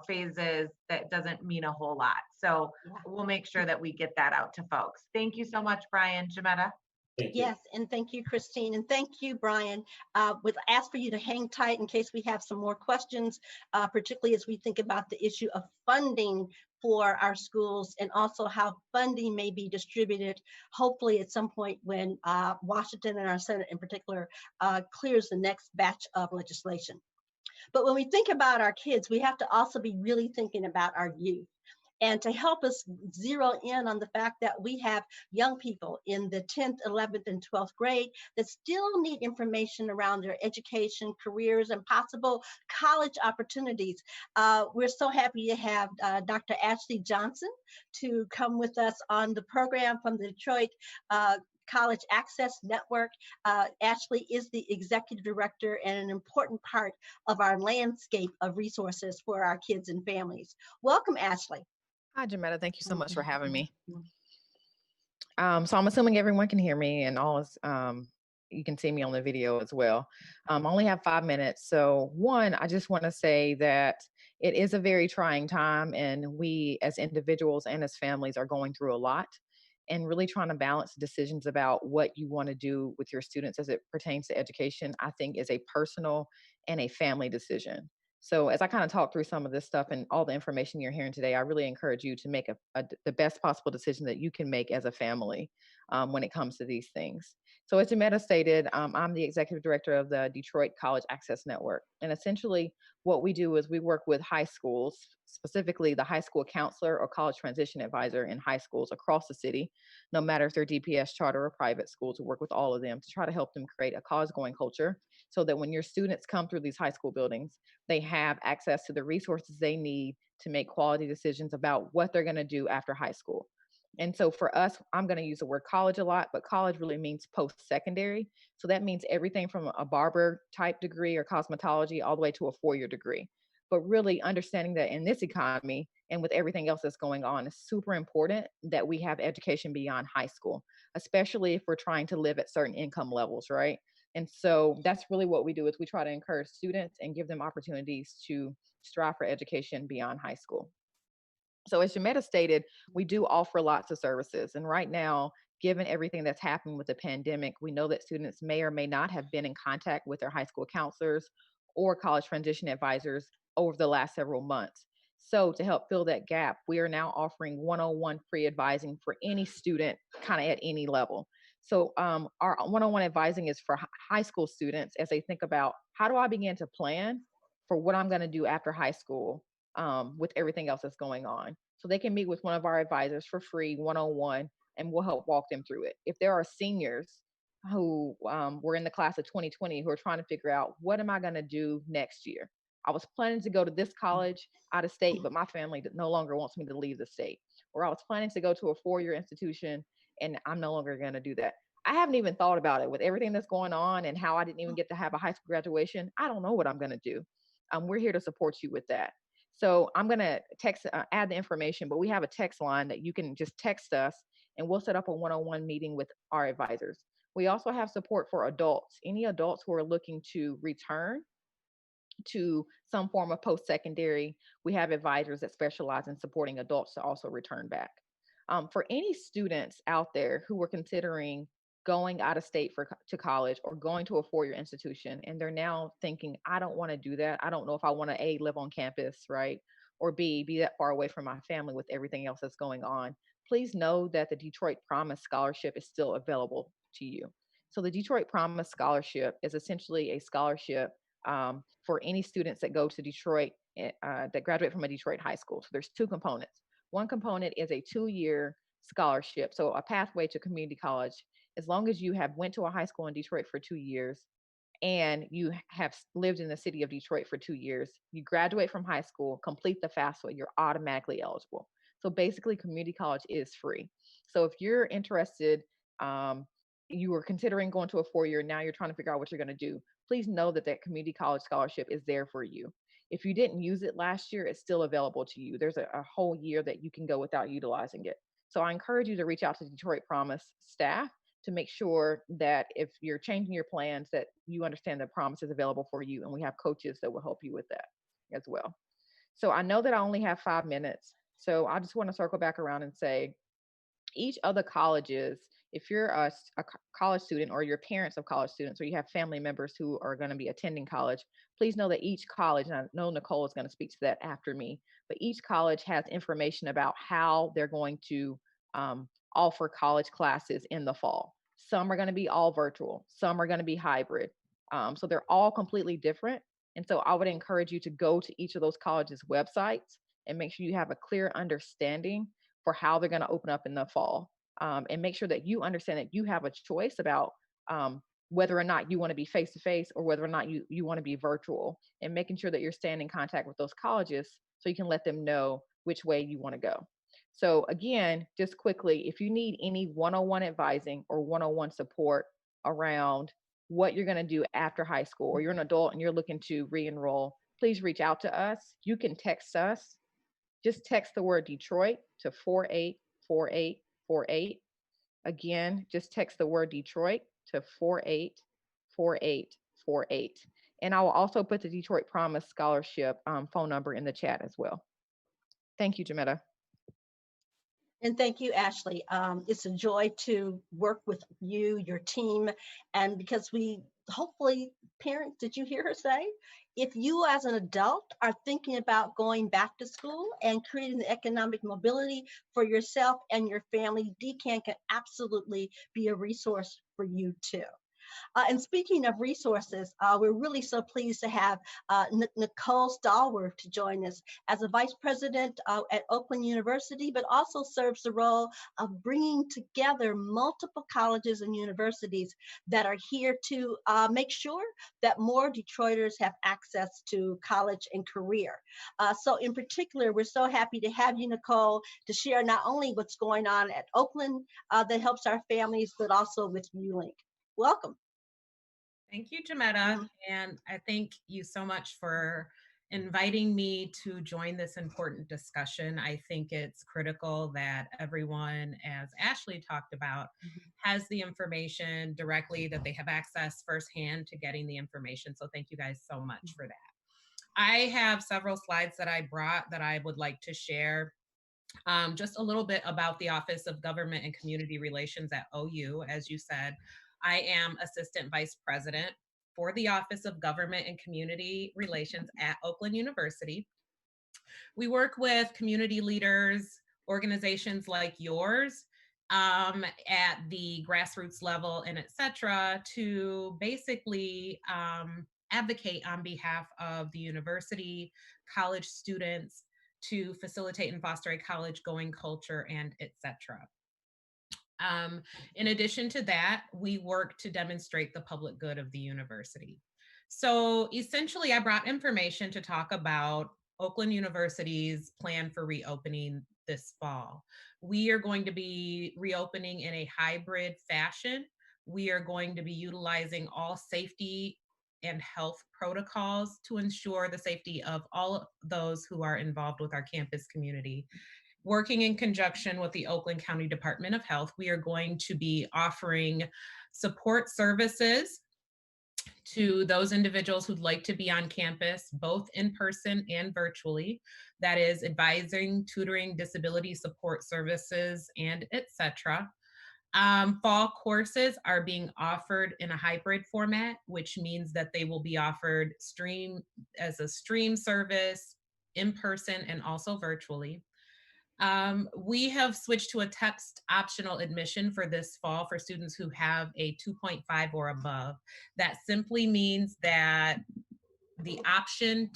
phases, that doesn't mean a whole lot. So we'll make sure that we get that out to folks. Thank you so much, Brian. Jametta. Thank you. Yes, and thank you, Christine, and thank you, Brian. We'll ask for you to hang tight in case we have some more questions, particularly as we think about the issue of funding for our schools and also how funding may be distributed, hopefully at some point when Washington and our Senate in particular clears the next batch of legislation. But when we think about our kids, we have to also be really thinking about our youth. And to help us zero in on the fact that we have young people in the 10th, 11th, and 12th grade that still need information around their education, careers, and possible college opportunities. We're so happy to have Dr. Ashley Johnson to come with us on the program from the Detroit College Access Network. Ashley is the executive director and an important part of our landscape of resources for our kids and families. Welcome, Ashley. Hi, Jametta. Thank you so much for having me. So I'm assuming everyone can hear me and you can see me on the video as well. I only have 5 minutes. So one, I just want to say that it is a very trying time, and we as individuals and as families are going through a lot, and really trying to balance decisions about what you want to do with your students as it pertains to education, I think is a personal and a family decision. So as I kind of talk through some of this stuff and all the information you're hearing today, I really encourage you to make the best possible decision that you can make as a family when it comes to these things. So as Jametta stated, I'm the executive director of the Detroit College Access Network. And essentially what we do is we work with high schools, specifically the high school counselor or college transition advisor in high schools across the city, no matter if they're DPS, charter, or private schools, to work with all of them to try to help them create a cause-going culture so that when your students come through these high school buildings, they have access to the resources they need to make quality decisions about what they're going to do after high school. And so for us, I'm going to use the word college a lot, but college really means post-secondary. So that means everything from a barber type degree or cosmetology all the way to a 4-year degree. But really understanding that in this economy and with everything else that's going on, it's super important that we have education beyond high school, especially if we're trying to live at certain income levels, right? And so that's really what we do, is we try to encourage students and give them opportunities to strive for education beyond high school. So as Jametta stated, we do offer lots of services. And right now, given everything that's happened with the pandemic, we know that students may or may not have been in contact with their high school counselors or college transition advisors over the last several months. So to help fill that gap, we are now offering one-on-one free advising for any student kind of at any level. So our one-on-one advising is for high school students as they think about, how do I begin to plan for what I'm going to do after high school with everything else that's going on. So they can meet with one of our advisors for free, one-on-one, and we'll help walk them through it. If there are seniors who were in the class of 2020 who are trying to figure out, what am I going to do next year? I was planning to go to this college out of state, but my family no longer wants me to leave the state. Or I was planning to go to a 4-year institution and I'm no longer going to do that. I haven't even thought about it with everything that's going on and how I didn't even get to have a high school graduation. I don't know what I'm going to do. We're here to support you with that. So I'm going to add the information, but we have a text line that you can just text us and we'll set up a one-on-one meeting with our advisors. We also have support for adults, any adults who are looking to return to some form of post-secondary. We have advisors that specialize in supporting adults to also return back. For any students out there who were considering going out of state to college or going to a 4-year institution, and they're now thinking, I don't want to do that. I don't know if I want to A, live on campus, right? Or B, be that far away from my family with everything else that's going on. Please know that the Detroit Promise Scholarship is still available to you. So the Detroit Promise Scholarship is essentially a scholarship for any students that go to Detroit, that graduate from a Detroit high school. So there's 2 components. One component is a 2-year scholarship, so a pathway to community college. As long as you have went to a high school in Detroit for 2 years and you have lived in the city of Detroit for 2 years, you graduate from high school, complete the FAFSA, you're automatically eligible. So basically, community college is free. So if you're interested, you were considering going to a 4-year, now you're trying to figure out what you're going to do, please know that that community college scholarship is there for you. If you didn't use it last year, it's still available to you. There's a whole year that you can go without utilizing it. So I encourage you to reach out to Detroit Promise staff to make sure that if you're changing your plans, that you understand that Promise is available for you, and we have coaches that will help you with that as well. So I know that I only have 5 minutes, so I just want to circle back around and say, each of the colleges, if you're a college student or you're parents of college students or you have family members who are going to be attending college, please know that each college, and I know Nicole is going to speak to that after me, but each college has information about how they're going to offer college classes in the fall. Some are going to be all virtual, some are going to be hybrid. So they're all completely different. And so I would encourage you to go to each of those colleges' websites and make sure you have a clear understanding for how they're going to open up in the fall, and make sure that you understand that you have a choice about whether or not you want to be face to face or whether or not you want to be virtual, and making sure that you're staying in contact with those colleges so you can let them know which way you want to go. So again, just quickly, if you need any one-on-one advising or one-on-one support around what you're going to do after high school, or you're an adult and you're looking to re-enroll, please reach out to us. You can text us. Just text the word Detroit to 484848. Again, just text the word Detroit to 484848. And I will also put the Detroit Promise Scholarship phone number in the chat as well. Thank you, Jametta. And thank you, Ashley. It's a joy to work with you, your team, and because we hopefully, parents, did you hear her say? If you as an adult are thinking about going back to school and creating the economic mobility for yourself and your family, Dkan can absolutely be a resource for you too. And speaking of resources, we're really so pleased to have Nicole Stalwart to join us as a vice president at Oakland University, but also serves the role of bringing together multiple colleges and universities that are here to make sure that more Detroiters have access to college and career. So in particular, we're so happy to have you, Nicole, to share not only what's going on at Oakland that helps our families, but also with ULink. Welcome. Thank you, Jametta. And I thank you so much for inviting me to join this important discussion. I think it's critical that everyone, as Ashley talked about, has the information directly, that they have access firsthand to getting the information. So thank you guys so much for that. I have several slides that I brought that I would like to share. Just a little bit about the Office of Government and Community Relations at OU. As you said, I am Assistant Vice President for the Office of Government and Community Relations at Oakland University. We work with community leaders, organizations like yours, at the grassroots level and et cetera, to basically advocate on behalf of the university, college students, to facilitate and foster a college going culture and et cetera. In addition to that, we work to demonstrate the public good of the university. So essentially, I brought information to talk about Oakland University's plan for reopening this fall. We are going to be reopening in a hybrid fashion. We are going to be utilizing all safety and health protocols to ensure the safety of all those who are involved with our campus community. Working in conjunction with the Oakland County Department of Health, we are going to be offering support services to those individuals who'd like to be on campus, both in person and virtually. That is advising, tutoring, disability support services, and et cetera. Fall courses are being offered in a hybrid format, which means that they will be offered as a stream service, in person, and also virtually. We have switched to a text optional admission for this fall for students who have a 2.5 or above. That simply means that the option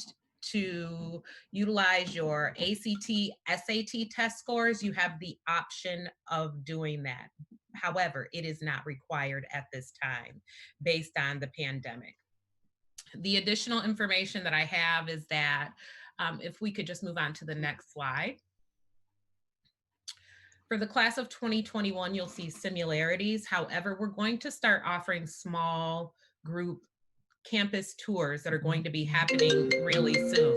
to utilize your ACT, SAT test scores, you have the option of doing that. However, it is not required at this time based on the pandemic. The additional information that I have is that if we could just move on to the next slide. For the class of 2021, you'll see similarities. However, we're going to start offering small group campus tours that are going to be happening really soon.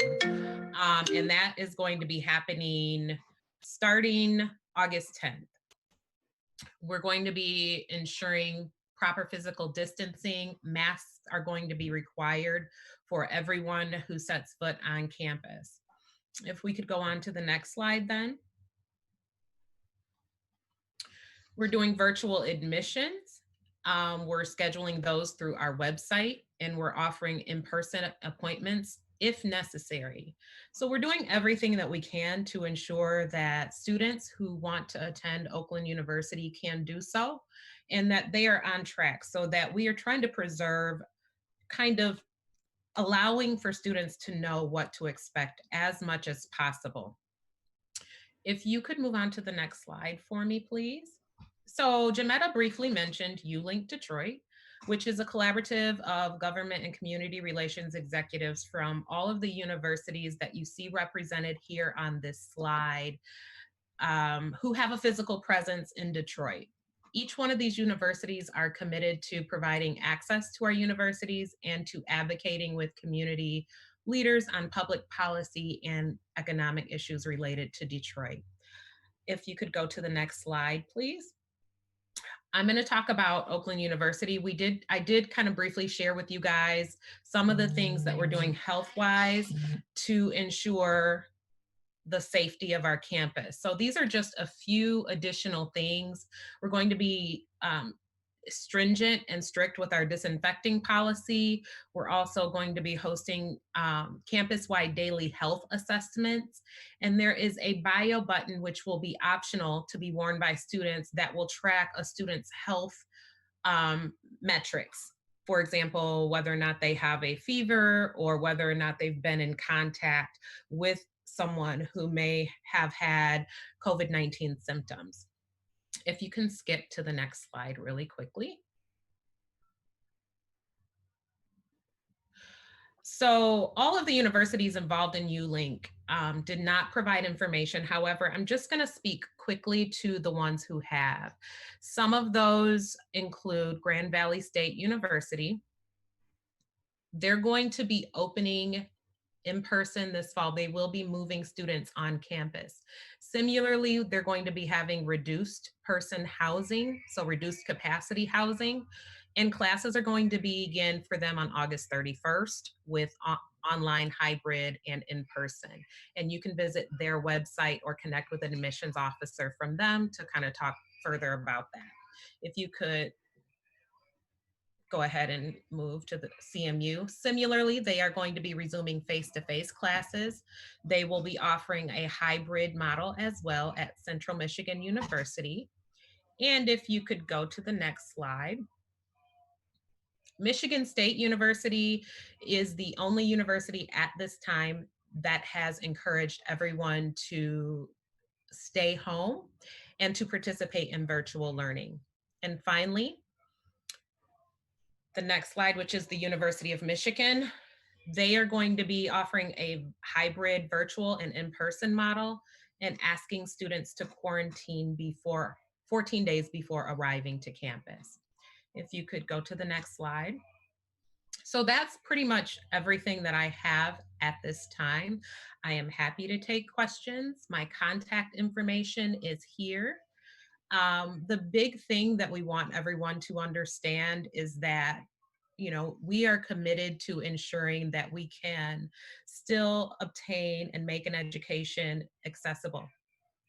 And that is going to be happening starting August 10th. We're going to be ensuring proper physical distancing. Masks are going to be required for everyone who sets foot on campus. If we could go on to the next slide then. We're doing virtual admissions. We're scheduling those through our website, and we're offering in-person appointments if necessary. So we're doing everything that we can to ensure that students who want to attend Oakland University can do so, and that they are on track, so that we are trying to preserve, kind of allowing for students to know what to expect as much as possible. If you could move on to the next slide for me, please. So Jametta briefly mentioned ULink Detroit, which is a collaborative of government and community relations executives from all of the universities that you see represented here on this slide, who have a physical presence in Detroit. Each one of these universities are committed to providing access to our universities and to advocating with community leaders on public policy and economic issues related to Detroit. If you could go to the next slide, please. I'm going to talk about Oakland University. I did kind of briefly share with you guys some of the things that we're doing health-wise to ensure the safety of our campus. So these are just a few additional things. We're going to be stringent and strict with our disinfecting policy. We're also going to be hosting campus-wide daily health assessments. And there is a bio button, which will be optional to be worn by students, that will track a student's health metrics. For example, whether or not they have a fever, or whether or not they've been in contact with someone who may have had COVID-19 symptoms. If you can skip to the next slide really quickly. So all of the universities involved in ULink did not provide information. However, I'm just going to speak quickly to the ones who have. Some of those include Grand Valley State University. They're going to be opening in person this fall. They will be moving students on campus. Similarly, they're going to be having reduced person housing, so reduced capacity housing, and classes are going to begin for them on August 31st with online, hybrid, and in person. And you can visit their website or connect with an admissions officer from them to kind of talk further about that. If you could go ahead and move to the CMU. Similarly, they are going to be resuming face-to-face classes. They will be offering a hybrid model as well at Central Michigan University. And if you could go to the next slide. Michigan State University is the only university at this time that has encouraged everyone to stay home and to participate in virtual learning. And finally, the next slide, which is the University of Michigan. They are going to be offering a hybrid virtual and in-person model and asking students to quarantine before 14 days before arriving to campus. If you could go to the next slide. So that's pretty much everything that I have at this time. I am happy to take questions. My contact information is here. The big thing that we want everyone to understand is that, you know, we are committed to ensuring that we can still obtain and make an education accessible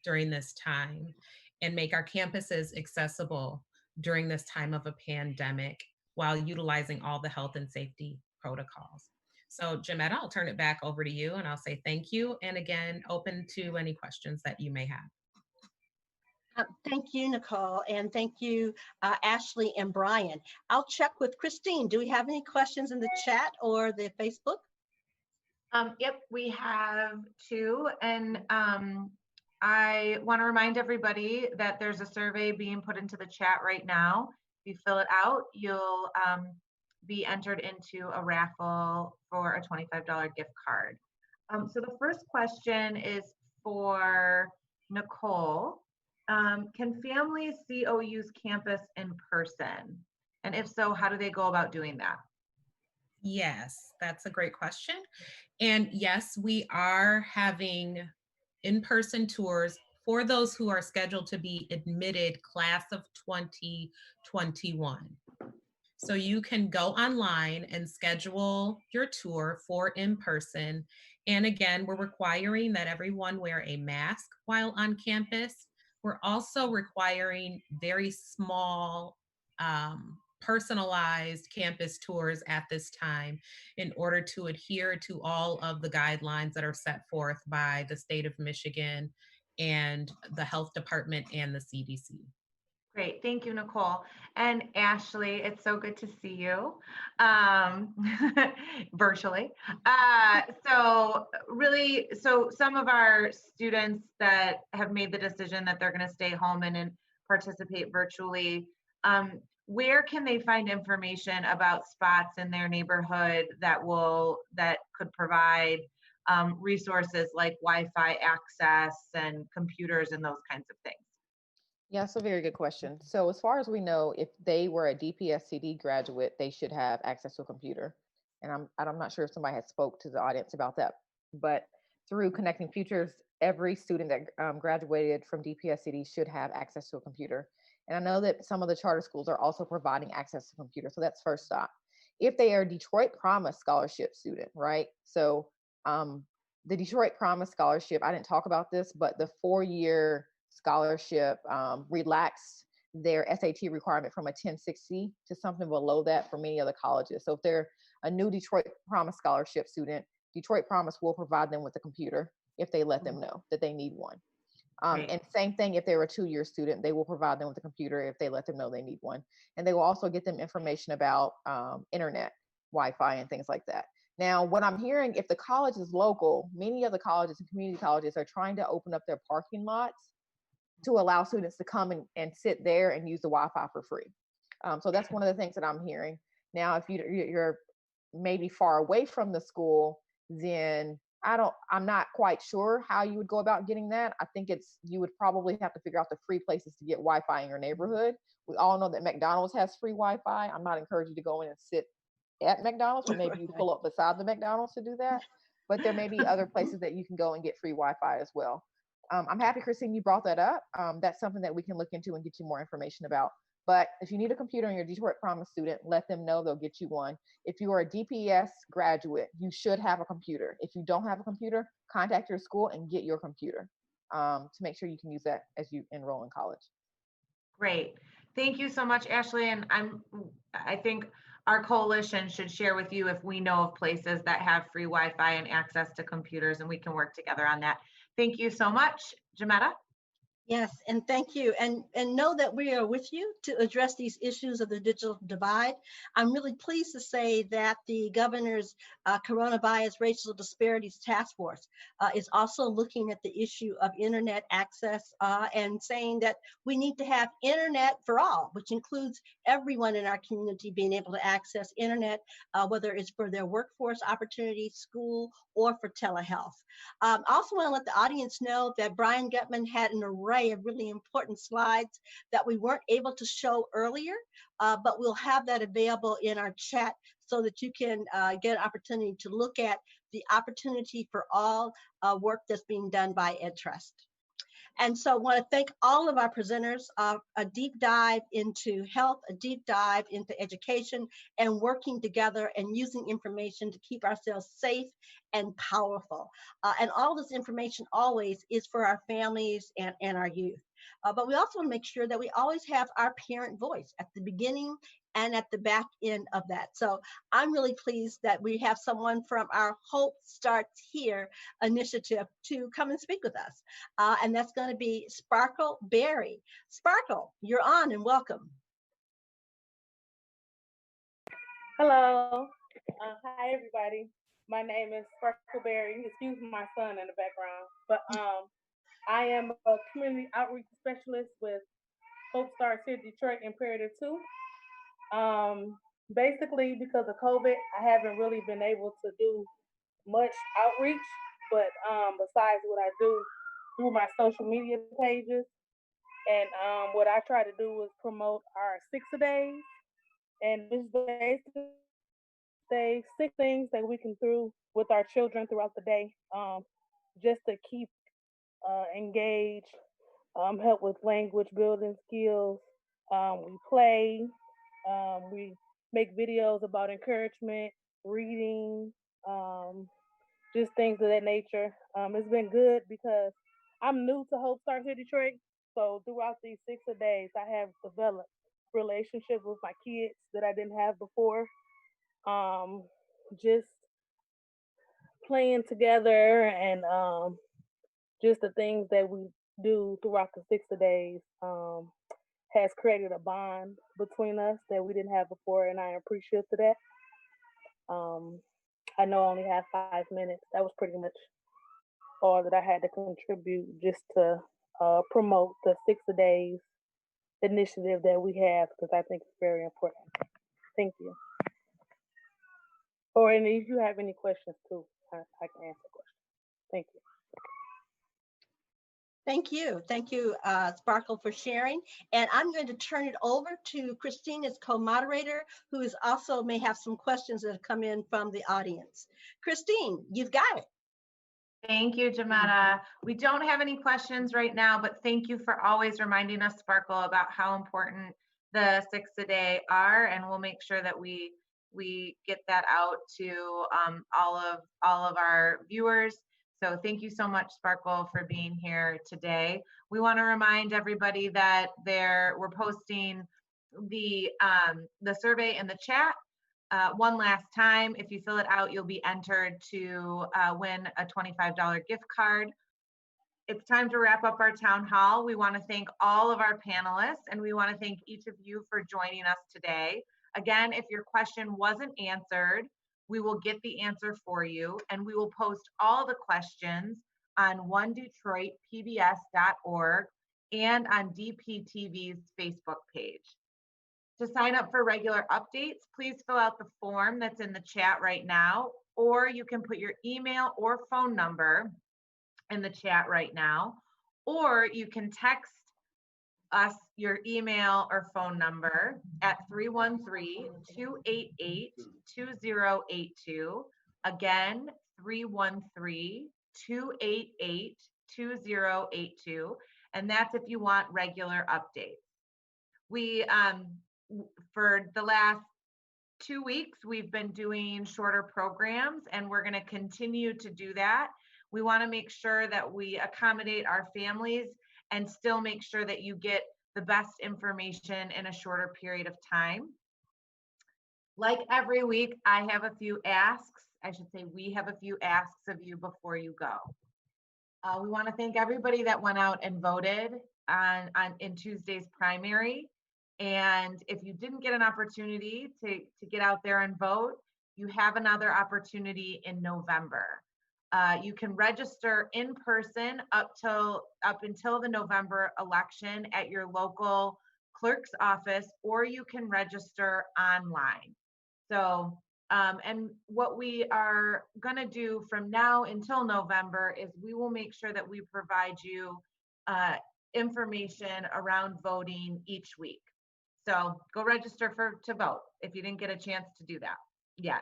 during this time, and make our campuses accessible during this time of a pandemic while utilizing all the health and safety protocols. So Jametta, I'll turn it back over to you, and I'll say thank you. And again, open to any questions that you may have. Thank you, Nicole, and thank you, Ashley and Brian. I'll check with Christine. Do we have any questions in the chat or the Facebook? Yep, we have two, and I want to remind everybody that there's a survey being put into the chat right now. If you fill it out, you'll be entered into a raffle for a $25 gift card. So the first question is for Nicole. can families see OU's campus in person? And if so, how do they go about doing that? Yes, that's a great question. And yes, we are having in-person tours for those who are scheduled to be admitted class of 2021. So you can go online and schedule your tour for in-person. And again, we're requiring that everyone wear a mask while on campus. We're also requiring very small, personalized campus tours at this time in order to adhere to all of the guidelines that are set forth by the state of Michigan and the health department and the CDC. Great, thank you, Nicole. And Ashley, it's so good to see you virtually. So some of our students that have made the decision that they're going to stay home and participate virtually, where can they find information about spots in their neighborhood that could provide resources like Wi-Fi access and computers and those kinds of things? Yeah, that's a very good question. So as far as we know, if they were a DPSCD graduate, they should have access to a computer. And I'm not sure if somebody has spoke to the audience about that, but through Connecting Futures, every student that graduated from DPSCD should have access to a computer. And I know that some of the charter schools are also providing access to computers. So that's first stop. If they are a Detroit Promise Scholarship student, right? So the Detroit Promise Scholarship, I didn't talk about this, but the 4-year scholarship relaxed their SAT requirement from a 1060 to something below that for many other colleges. So if they're a new Detroit Promise Scholarship student, Detroit Promise will provide them with a computer if they let them know that they need one. And same thing, if they're a 2-year student, they will provide them with a computer if they let them know they need one. And they will also get them information about internet, Wi-Fi, and things like that. Now, what I'm hearing, if the college is local, many of the colleges and community colleges are trying to open up their parking lots to allow students to come and sit there and use the Wi-Fi for free. So that's one of the things that I'm hearing. Now, if you're maybe far away from the school, then I'm not quite sure how you would go about getting that. I think you would probably have to figure out the free places to get Wi-Fi in your neighborhood. We all know that McDonald's has free Wi-Fi. I'm not encouraging you to go in and sit at McDonald's, or maybe you pull up beside the McDonald's to do that. But there may be other places that you can go and get free Wi-Fi as well. I'm happy, Christine, you brought that up. That's something that we can look into and get you more information about. But if you need a computer and you're a Detroit Promise student, let them know, they'll get you one. If you are a DPS graduate, you should have a computer. If you don't have a computer, contact your school and get your computer to make sure you can use that as you enroll in college. Great. Thank you so much, Ashley. And I think our coalition should share with you if we know of places that have free Wi-Fi and access to computers, and we can work together on that. Thank you so much, Jametta. Yes, and thank you. And know that we are with you to address these issues of the digital divide. I'm really pleased to say that the governor's coronavirus racial disparities task force is also looking at the issue of internet access and saying that we need to have internet for all, which includes everyone in our community being able to access internet, whether it's for their workforce opportunities, school, or for telehealth. I also want to let the audience know that Brian Gutmann had an array of really important slides that we weren't able to show earlier, but we'll have that available in our chat so that you can get an opportunity to look at the opportunity for all work that's being done by EdTrust. And so I want to thank all of our presenters, a deep dive into health, a deep dive into education, and working together and using information to keep ourselves safe and powerful. And all this information always is for our families and our youth. But we also want to make sure that we always have our parent voice at the beginning and at the back end of that. So I'm really pleased that we have someone from our Hope Starts Here initiative to come and speak with us. And that's going to be Sparkle Berry. Sparkle, you're on and welcome. Hello. Hi, everybody. My name is Sparkle Berry. Excuse my son in the background. But I am a community outreach specialist with Hope Starts Here Detroit Imperative 2. Basically, because of COVID, I haven't really been able to do much outreach, but besides what I do through my social media pages. And what I try to do is promote our 6-a-days, and it's basically say 6 things that we can do with our children throughout the day, just to keep engaged, help with language building skills. We play, we make videos about encouragement, reading, um, just things of that nature. It's been good because I'm new to Hope Stars here, Detroit. So throughout these 6-a-days, I have developed relationships with my kids that I didn't have before. Um, just playing together and just the things that we do throughout the 6-a-days has created a bond between us that we didn't have before, and I appreciate that. Um, I know I only have 5 minutes. That was pretty much all that I had to contribute just to promote the 6-a-days initiative that we have because I think it's very important. Thank you. Or and if you have any questions too, I can answer questions. Thank you. Thank you. Thank you, Sparkle, for sharing. And I'm going to turn it over to Christine as co-moderator, who is also may have some questions that have come in from the audience. Christine, you've got it. Thank you, Jametta. We don't have any questions right now, but thank you for always reminding us, Sparkle, about how important the 6-a-day are, and we'll make sure that we get that out to all of our viewers. So thank you so much, Sparkle, for being here today. We want to remind everybody that we're posting the survey in the chat. One last time, if you fill it out, you'll be entered to win a $25 gift card. It's time to wrap up our town hall. We want to thank all of our panelists, and we want to thank each of you for joining us today. Again, if your question wasn't answered, we will get the answer for you, and we will post all the questions on onedetroitpbs.org and on DPTV's Facebook page. To sign up for regular updates, please fill out the form that's in the chat right now, or you can put your email or phone number in the chat right now, or you can text us your email or phone number at 313-288-2082. Again, 313-288-2082. And that's if you want regular updates. We, for the last 2 weeks, we've been doing shorter programs, and we're going to continue to do that. We want to make sure that we accommodate our families and still make sure that you get the best information in a shorter period of time. Like every week, I have a few asks. I should say we have a few asks of you before you go. We want to thank everybody that went out and voted in Tuesday's primary. And if you didn't get an opportunity to get out there and vote, you have another opportunity in November. You can register in person up until the November election at your local clerk's office, or you can register online. So, and what we are going to do from now until November is we will make sure that we provide you information around voting each week. So go register to vote if you didn't get a chance to do that yet.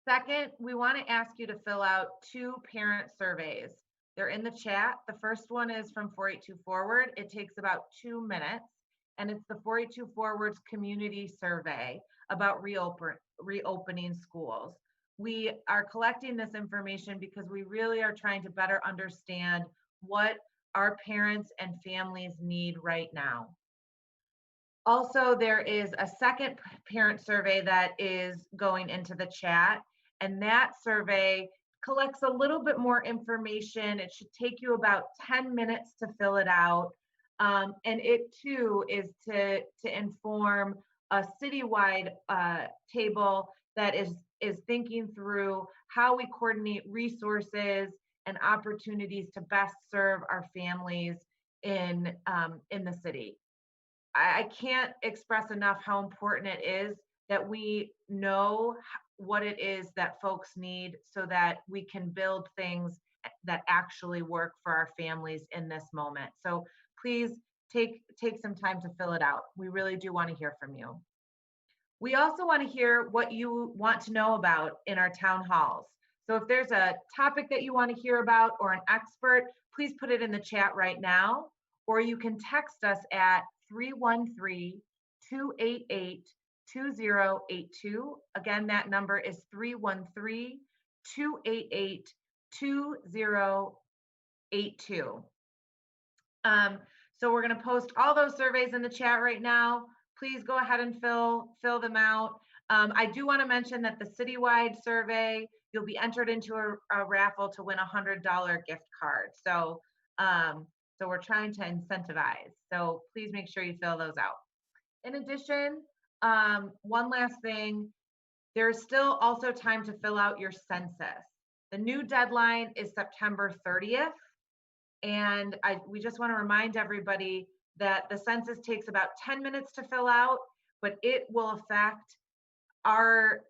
Second, we want to ask you to fill out 2 parent surveys. They're in the chat. The first one is from 482 Forward. It takes about 2 minutes, and it's the 482 Forward's community survey about reopening schools. We are collecting this information because we really are trying to better understand what our parents and families need right now. Also, there is a second parent survey that is going into the chat, and that survey collects a little bit more information. It should take you about 10 minutes to fill it out. And it too is to inform a citywide table that is thinking through how we coordinate resources and opportunities to best serve our families in the city. I can't express enough how important it is that we know what it is that folks need so that we can build things that actually work for our families in this moment. So please take some time to fill it out. We really do want to hear from you. We also want to hear what you want to know about in our town halls. So if there's a topic that you want to hear about or an expert, please put it in the chat right now, or you can text us at 313-288-2082. Again, that number is 313-288-2082. So we're going to post all those surveys in the chat right now. Please go ahead and fill them out. I do want to mention that the citywide survey, you'll be entered into a raffle to win a $100 gift card. So, so we're trying to incentivize. So please make sure you fill those out. In addition, one last thing, there's still also time to fill out your census. The new deadline is September 30th. And we just want to remind everybody that the census takes about 10 minutes to fill out, but it will affect the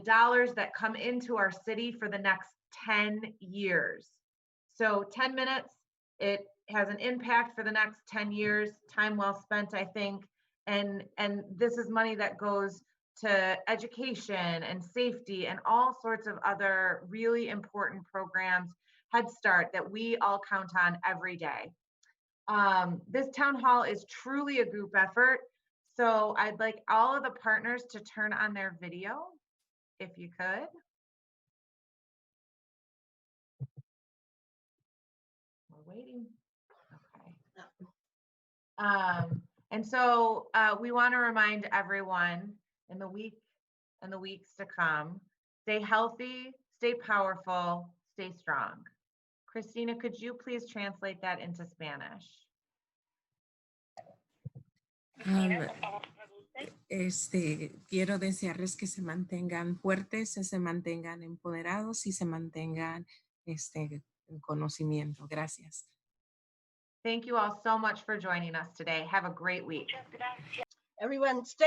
dollars that come into our city for the next 10 years. So 10 minutes, it has an impact for the next 10 years, time well spent, I think. And this is money that goes to education and safety and all sorts of other really important programs, Head Start, that we all count on every day. This town hall is truly a group effort. So I'd like all of the partners to turn on their video, if you could. We're waiting. Okay. And so we want to remind everyone in the week and the weeks to come, stay healthy, stay powerful, stay strong. Christina, could you please translate that into Spanish? Quiero desearles que se mantengan fuertes, se mantengan empoderados y se mantengan en conocimiento. Gracias. Thank you all so much for joining us today. Have a great week. Everyone, stay